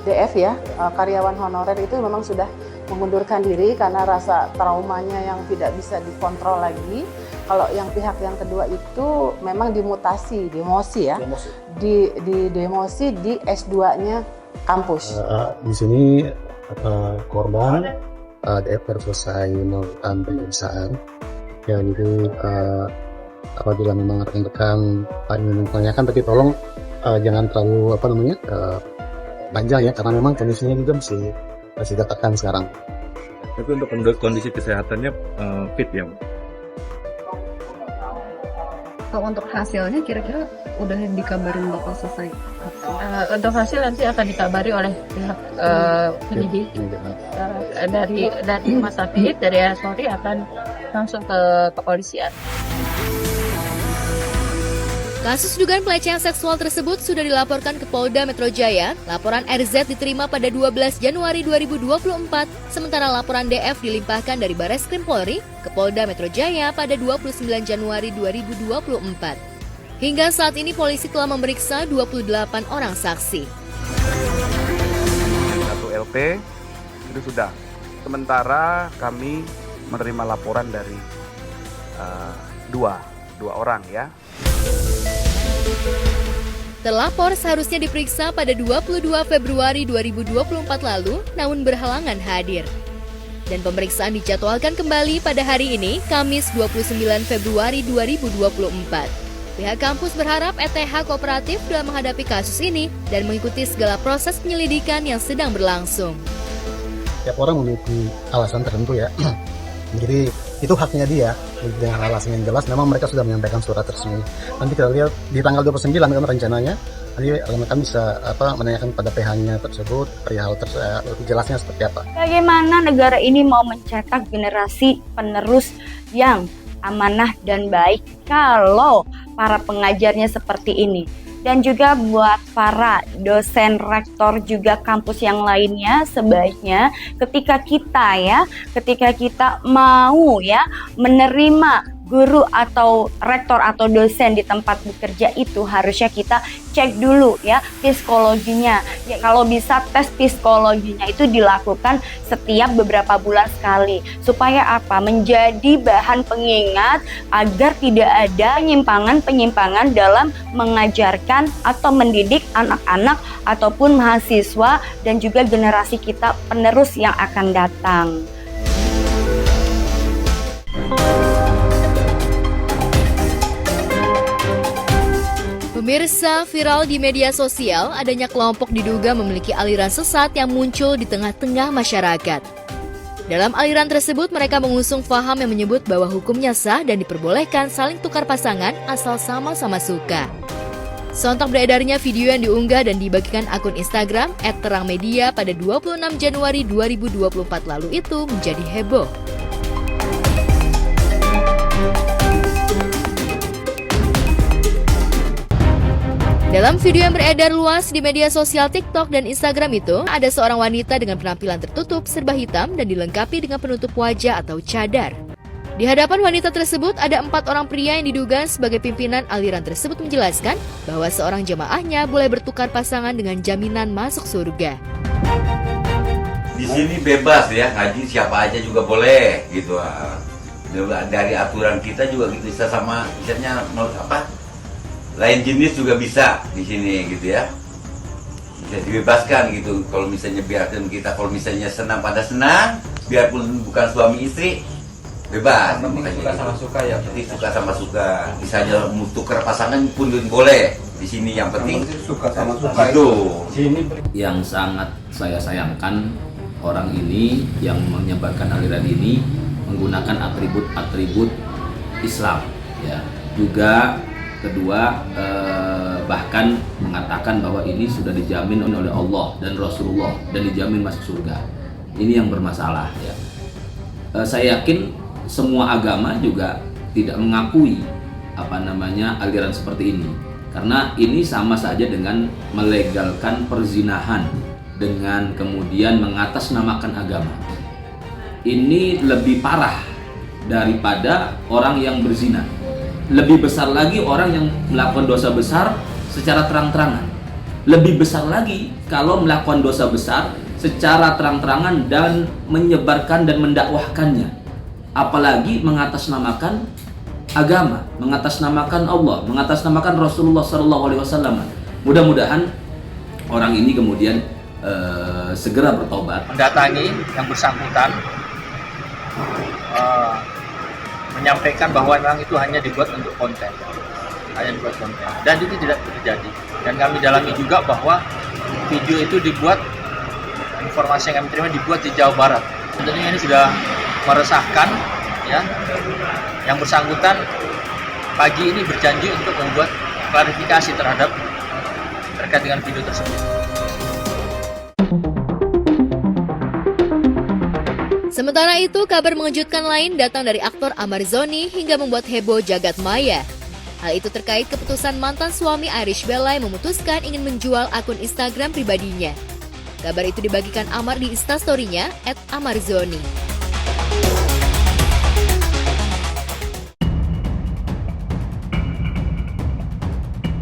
DF ya, karyawan honorer itu memang sudah mengundurkan diri karena rasa traumanya yang tidak bisa dikontrol lagi. Kalau yang pihak yang kedua itu memang dimutasi, demosi ya, di demosi di S2-nya kampus. Di sini korban DF baru selesai melakukan pemeriksaan. Ya, jadi apabila memang rekan-rekan ingin menanyakan, tapi tolong jangan terlalu panjang ya, karena memang kondisinya juga masih tertekan sekarang. Tapi untuk kondisi kesehatannya fit ya? Untuk hasilnya kira-kira udah dikabarin bakal selesai? Untuk hasil nanti akan dikabari oleh pihak penyidik dari rumah sakit, dari RSPORI akan langsung ke kepolisian. Kasus dugaan pelecehan seksual tersebut sudah dilaporkan ke Polda Metro Jaya. Laporan RZ diterima pada 12 Januari 2024, sementara laporan DF dilimpahkan dari Bareskrim Polri ke Polda Metro Jaya pada 29 Januari 2024. Hingga saat ini polisi telah memeriksa 28 orang saksi. 1 LP itu sudah. Sementara kami menerima laporan dari dua 2 orang ya. Terlapor seharusnya diperiksa pada 22 Februari 2024 lalu, namun berhalangan hadir. Dan pemeriksaan dijadwalkan kembali pada hari ini, Kamis 29 Februari 2024. Pihak kampus berharap ETH kooperatif dalam menghadapi kasus ini dan mengikuti segala proses penyelidikan yang sedang berlangsung. Tiap orang memiliki alasan tertentu ya. Jadi itu haknya dia dengan alasan yang jelas. Memang mereka sudah menyampaikan surat resmi. Nanti kita lihat di tanggal 29 kan rencananya. Nanti kami bisa menanyakan pada PH-nya tersebut perihal jelasnya seperti apa. Bagaimana negara ini mau mencetak generasi penerus yang amanah dan baik kalau para pengajarnya seperti ini? Dan juga buat para dosen, rektor, juga kampus yang lainnya, sebaiknya ketika kita mau menerima guru atau rektor atau dosen di tempat bekerja itu, harusnya kita cek dulu psikologinya. Kalau bisa tes psikologinya itu dilakukan setiap beberapa bulan sekali. Supaya apa? Menjadi bahan pengingat agar tidak ada penyimpangan dalam mengajarkan atau mendidik anak-anak ataupun mahasiswa dan juga generasi kita penerus yang akan datang. Pemirsa, viral di media sosial adanya kelompok diduga memiliki aliran sesat yang muncul di tengah-tengah masyarakat. Dalam aliran tersebut, mereka mengusung paham yang menyebut bahwa hukumnya sah dan diperbolehkan saling tukar pasangan asal sama-sama suka. Sontak beredarnya video yang diunggah dan dibagikan akun Instagram @terangmedia pada 26 Januari 2024 lalu itu menjadi heboh. Dalam video yang beredar luas di media sosial TikTok dan Instagram itu, ada seorang wanita dengan penampilan tertutup serba hitam dan dilengkapi dengan penutup wajah atau cadar. Di hadapan wanita tersebut ada 4 orang pria yang diduga sebagai pimpinan aliran tersebut menjelaskan bahwa seorang jemaahnya boleh bertukar pasangan dengan jaminan masuk surga. Di sini bebas ya, ngaji siapa aja juga boleh gitu. Dari aturan kita juga gitu, bisa sama misalnya lain jenis juga bisa di sini gitu ya, bisa dibebaskan gitu. Kalau misalnya biarkan kita, kalau misalnya senang pada senang, biarpun bukan suami istri, bebas. Suka sama suka ya, jadi suka sama suka. Misalnya mau tukar pasangan pun boleh di sini. Yang penting suka sama suka itu. Yang sangat saya sayangkan, orang ini yang menyebarkan aliran ini menggunakan atribut-atribut Islam ya. Juga kedua, bahkan mengatakan bahwa ini sudah dijamin oleh Allah dan Rasulullah dan dijamin masuk surga. Ini yang bermasalah ya. Saya yakin semua agama juga tidak mengakui aliran seperti ini, karena ini sama saja dengan melegalkan perzinahan dengan kemudian mengatasnamakan agama. Ini lebih parah daripada orang yang berzina. Lebih besar lagi orang yang melakukan dosa besar secara terang-terangan. Lebih besar lagi kalau melakukan dosa besar secara terang-terangan dan menyebarkan dan mendakwahkannya. Apalagi mengatasnamakan agama, mengatasnamakan Allah, mengatasnamakan Rasulullah SAW. Mudah-mudahan orang ini kemudian segera bertobat. Mendatangi yang bersangkutan, menyampaikan bahwa memang itu hanya dibuat untuk konten, dan itu tidak terjadi. Dan kami dalami juga bahwa video itu dibuat, informasi yang kami terima dibuat di Jawa Barat. Tentunya ini sudah meresahkan ya. Yang bersangkutan pagi ini berjanji untuk membuat klarifikasi terkait dengan video tersebut. Sementara itu, kabar mengejutkan lain datang dari aktor Amar Zoni hingga membuat heboh jagat maya. Hal itu terkait keputusan mantan suami Irish Bella yang memutuskan ingin menjual akun Instagram pribadinya. Kabar itu dibagikan Amar di Instastory-nya @AmarZoni.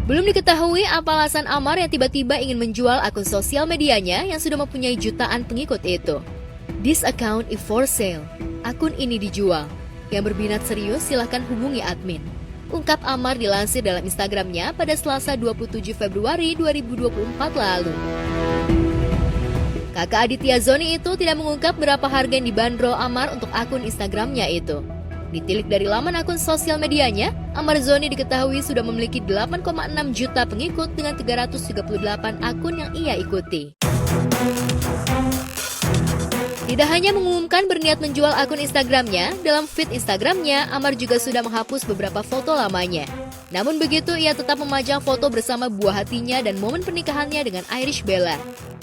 Belum diketahui apa alasan Amar yang tiba-tiba ingin menjual akun sosial medianya yang sudah mempunyai jutaan pengikut itu. This account is for sale. Akun ini dijual. Yang berminat serius silahkan hubungi admin. ungkap Amar dilansir dalam Instagramnya pada Selasa 27 Februari 2024 lalu. Kakak Aditya Zoni itu tidak mengungkap berapa harga yang dibanderol Amar untuk akun Instagramnya itu. Ditilik dari laman akun sosial medianya, Amar Zoni diketahui sudah memiliki 8,6 juta pengikut dengan 338 akun yang ia ikuti. Tidak hanya mengumumkan berniat menjual akun Instagramnya, dalam feed Instagramnya, Amar juga sudah menghapus beberapa foto lamanya. Namun begitu, ia tetap memajang foto bersama buah hatinya dan momen pernikahannya dengan Irish Bella.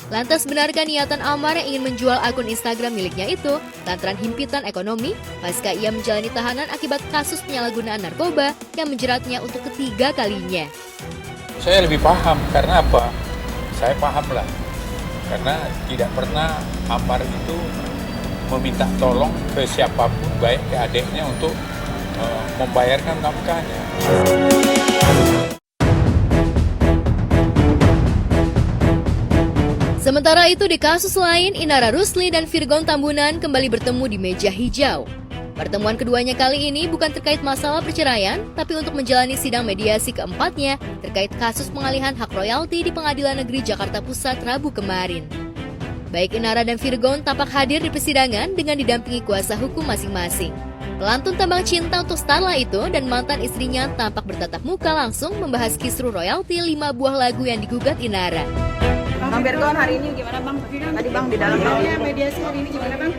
Lantas benarkah niatan Amar yang ingin menjual akun Instagram miliknya itu lantaran himpitan ekonomi pasca ia menjalani tahanan akibat kasus penyalahgunaan narkoba yang menjeratnya untuk ketiga kalinya? Saya lebih paham, karena apa? Saya paham lah. Karena tidak pernah Amar itu meminta tolong ke siapapun, baik ke adiknya untuk membayarkan nafkahnya. Sementara itu di kasus lain, Inara Rusli dan Virgon Tambunan kembali bertemu di meja hijau. Pertemuan keduanya kali ini bukan terkait masalah perceraian, tapi untuk menjalani sidang mediasi keempatnya terkait kasus pengalihan hak royalti di Pengadilan Negeri Jakarta Pusat Rabu kemarin. Baik Inara dan Virgon tampak hadir di persidangan dengan didampingi kuasa hukum masing-masing. Pelantun tambang cinta untuk Starla itu dan mantan istrinya tampak bertatap muka langsung membahas kisruh royalti 5 buah lagu yang digugat Inara. Bang Virgon, hari ini gimana Bang? Tadi Bang di dalam mediasi hari ini gimana Bang?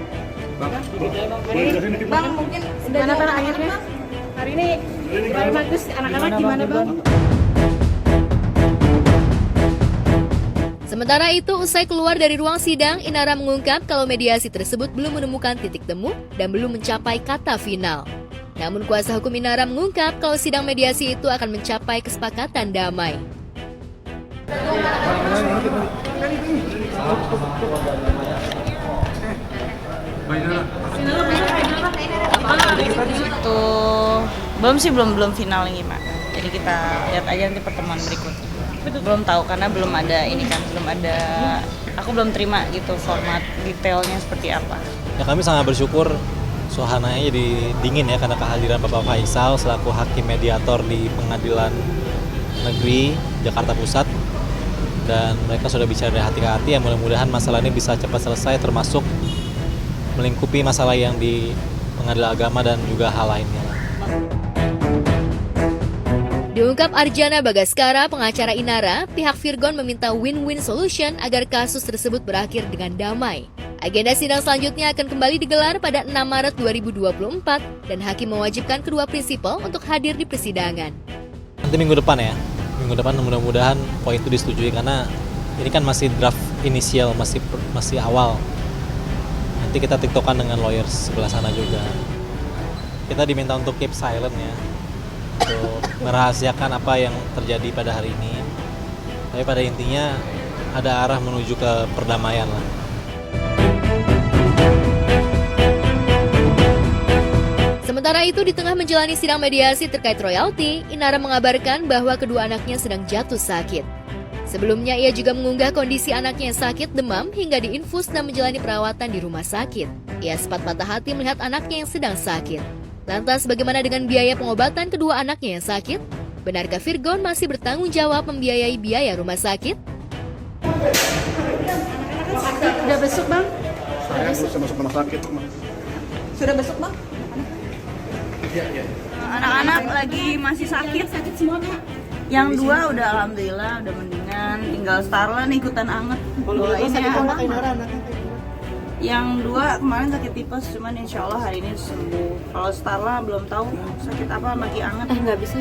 Bang mungkin gimana Bang akhirnya? Hari ini gimana bagus anak-anak gimana Bang? Sementara itu, usai keluar dari ruang sidang, Inara mengungkap kalau mediasi tersebut belum menemukan titik temu dan belum mencapai kata final. Namun kuasa hukum Inara mengungkap kalau sidang mediasi itu akan mencapai kesepakatan damai. Itu belum final ini Mak. Jadi kita lihat aja nanti pertemuan berikutnya. Belum tahu karena belum ada aku belum terima gitu format detailnya seperti apa. Ya kami sangat bersyukur suasananya jadi dingin ya karena kehadiran Bapak Faisal selaku hakim mediator di Pengadilan Negeri Jakarta Pusat. Dan mereka sudah bicara dari hati ke hati, ya mudah-mudahan masalah ini bisa cepat selesai, termasuk melingkupi masalah yang di Pengadilan Agama dan juga hal lainnya. Diungkap Arjana Bagaskara, pengacara Inara, pihak Virgon meminta win-win solution agar kasus tersebut berakhir dengan damai. Agenda sidang selanjutnya akan kembali digelar pada 6 Maret 2024 dan hakim mewajibkan kedua prinsipal untuk hadir di persidangan. Nanti minggu depan ya. Minggu depan mudah-mudahan poin itu disetujui karena ini kan masih draft inisial, masih awal. Nanti kita tiktokan dengan lawyer sebelah sana juga. Kita diminta untuk keep silent ya, untuk merahasiakan apa yang terjadi pada hari ini. Tapi pada intinya ada arah menuju ke perdamaian lah. Sementara itu, di tengah menjalani sidang mediasi terkait royalti, Inara mengabarkan bahwa kedua anaknya sedang jatuh sakit. Sebelumnya, ia juga mengunggah kondisi anaknya yang sakit demam hingga diinfus dan menjalani perawatan di rumah sakit. Ia sempat patah hati melihat anaknya yang sedang sakit. Lantas, bagaimana dengan biaya pengobatan kedua anaknya yang sakit? Benarkah Virgon masih bertanggung jawab membiayai biaya rumah sakit? Sudah besok Bang? Saya bisa masuk rumah sakit. Sudah besok Bang? Anak-anak lagi masih sakit semua Kak. Yang dua udah alhamdulillah udah mendingan, tinggal Starla nih ikutan anget. Yang dua kemarin sakit tipes, cuman insya Allah hari ini sembuh. Kalau Starla belum tahu sakit apa, lagi anget. Nggak bisa.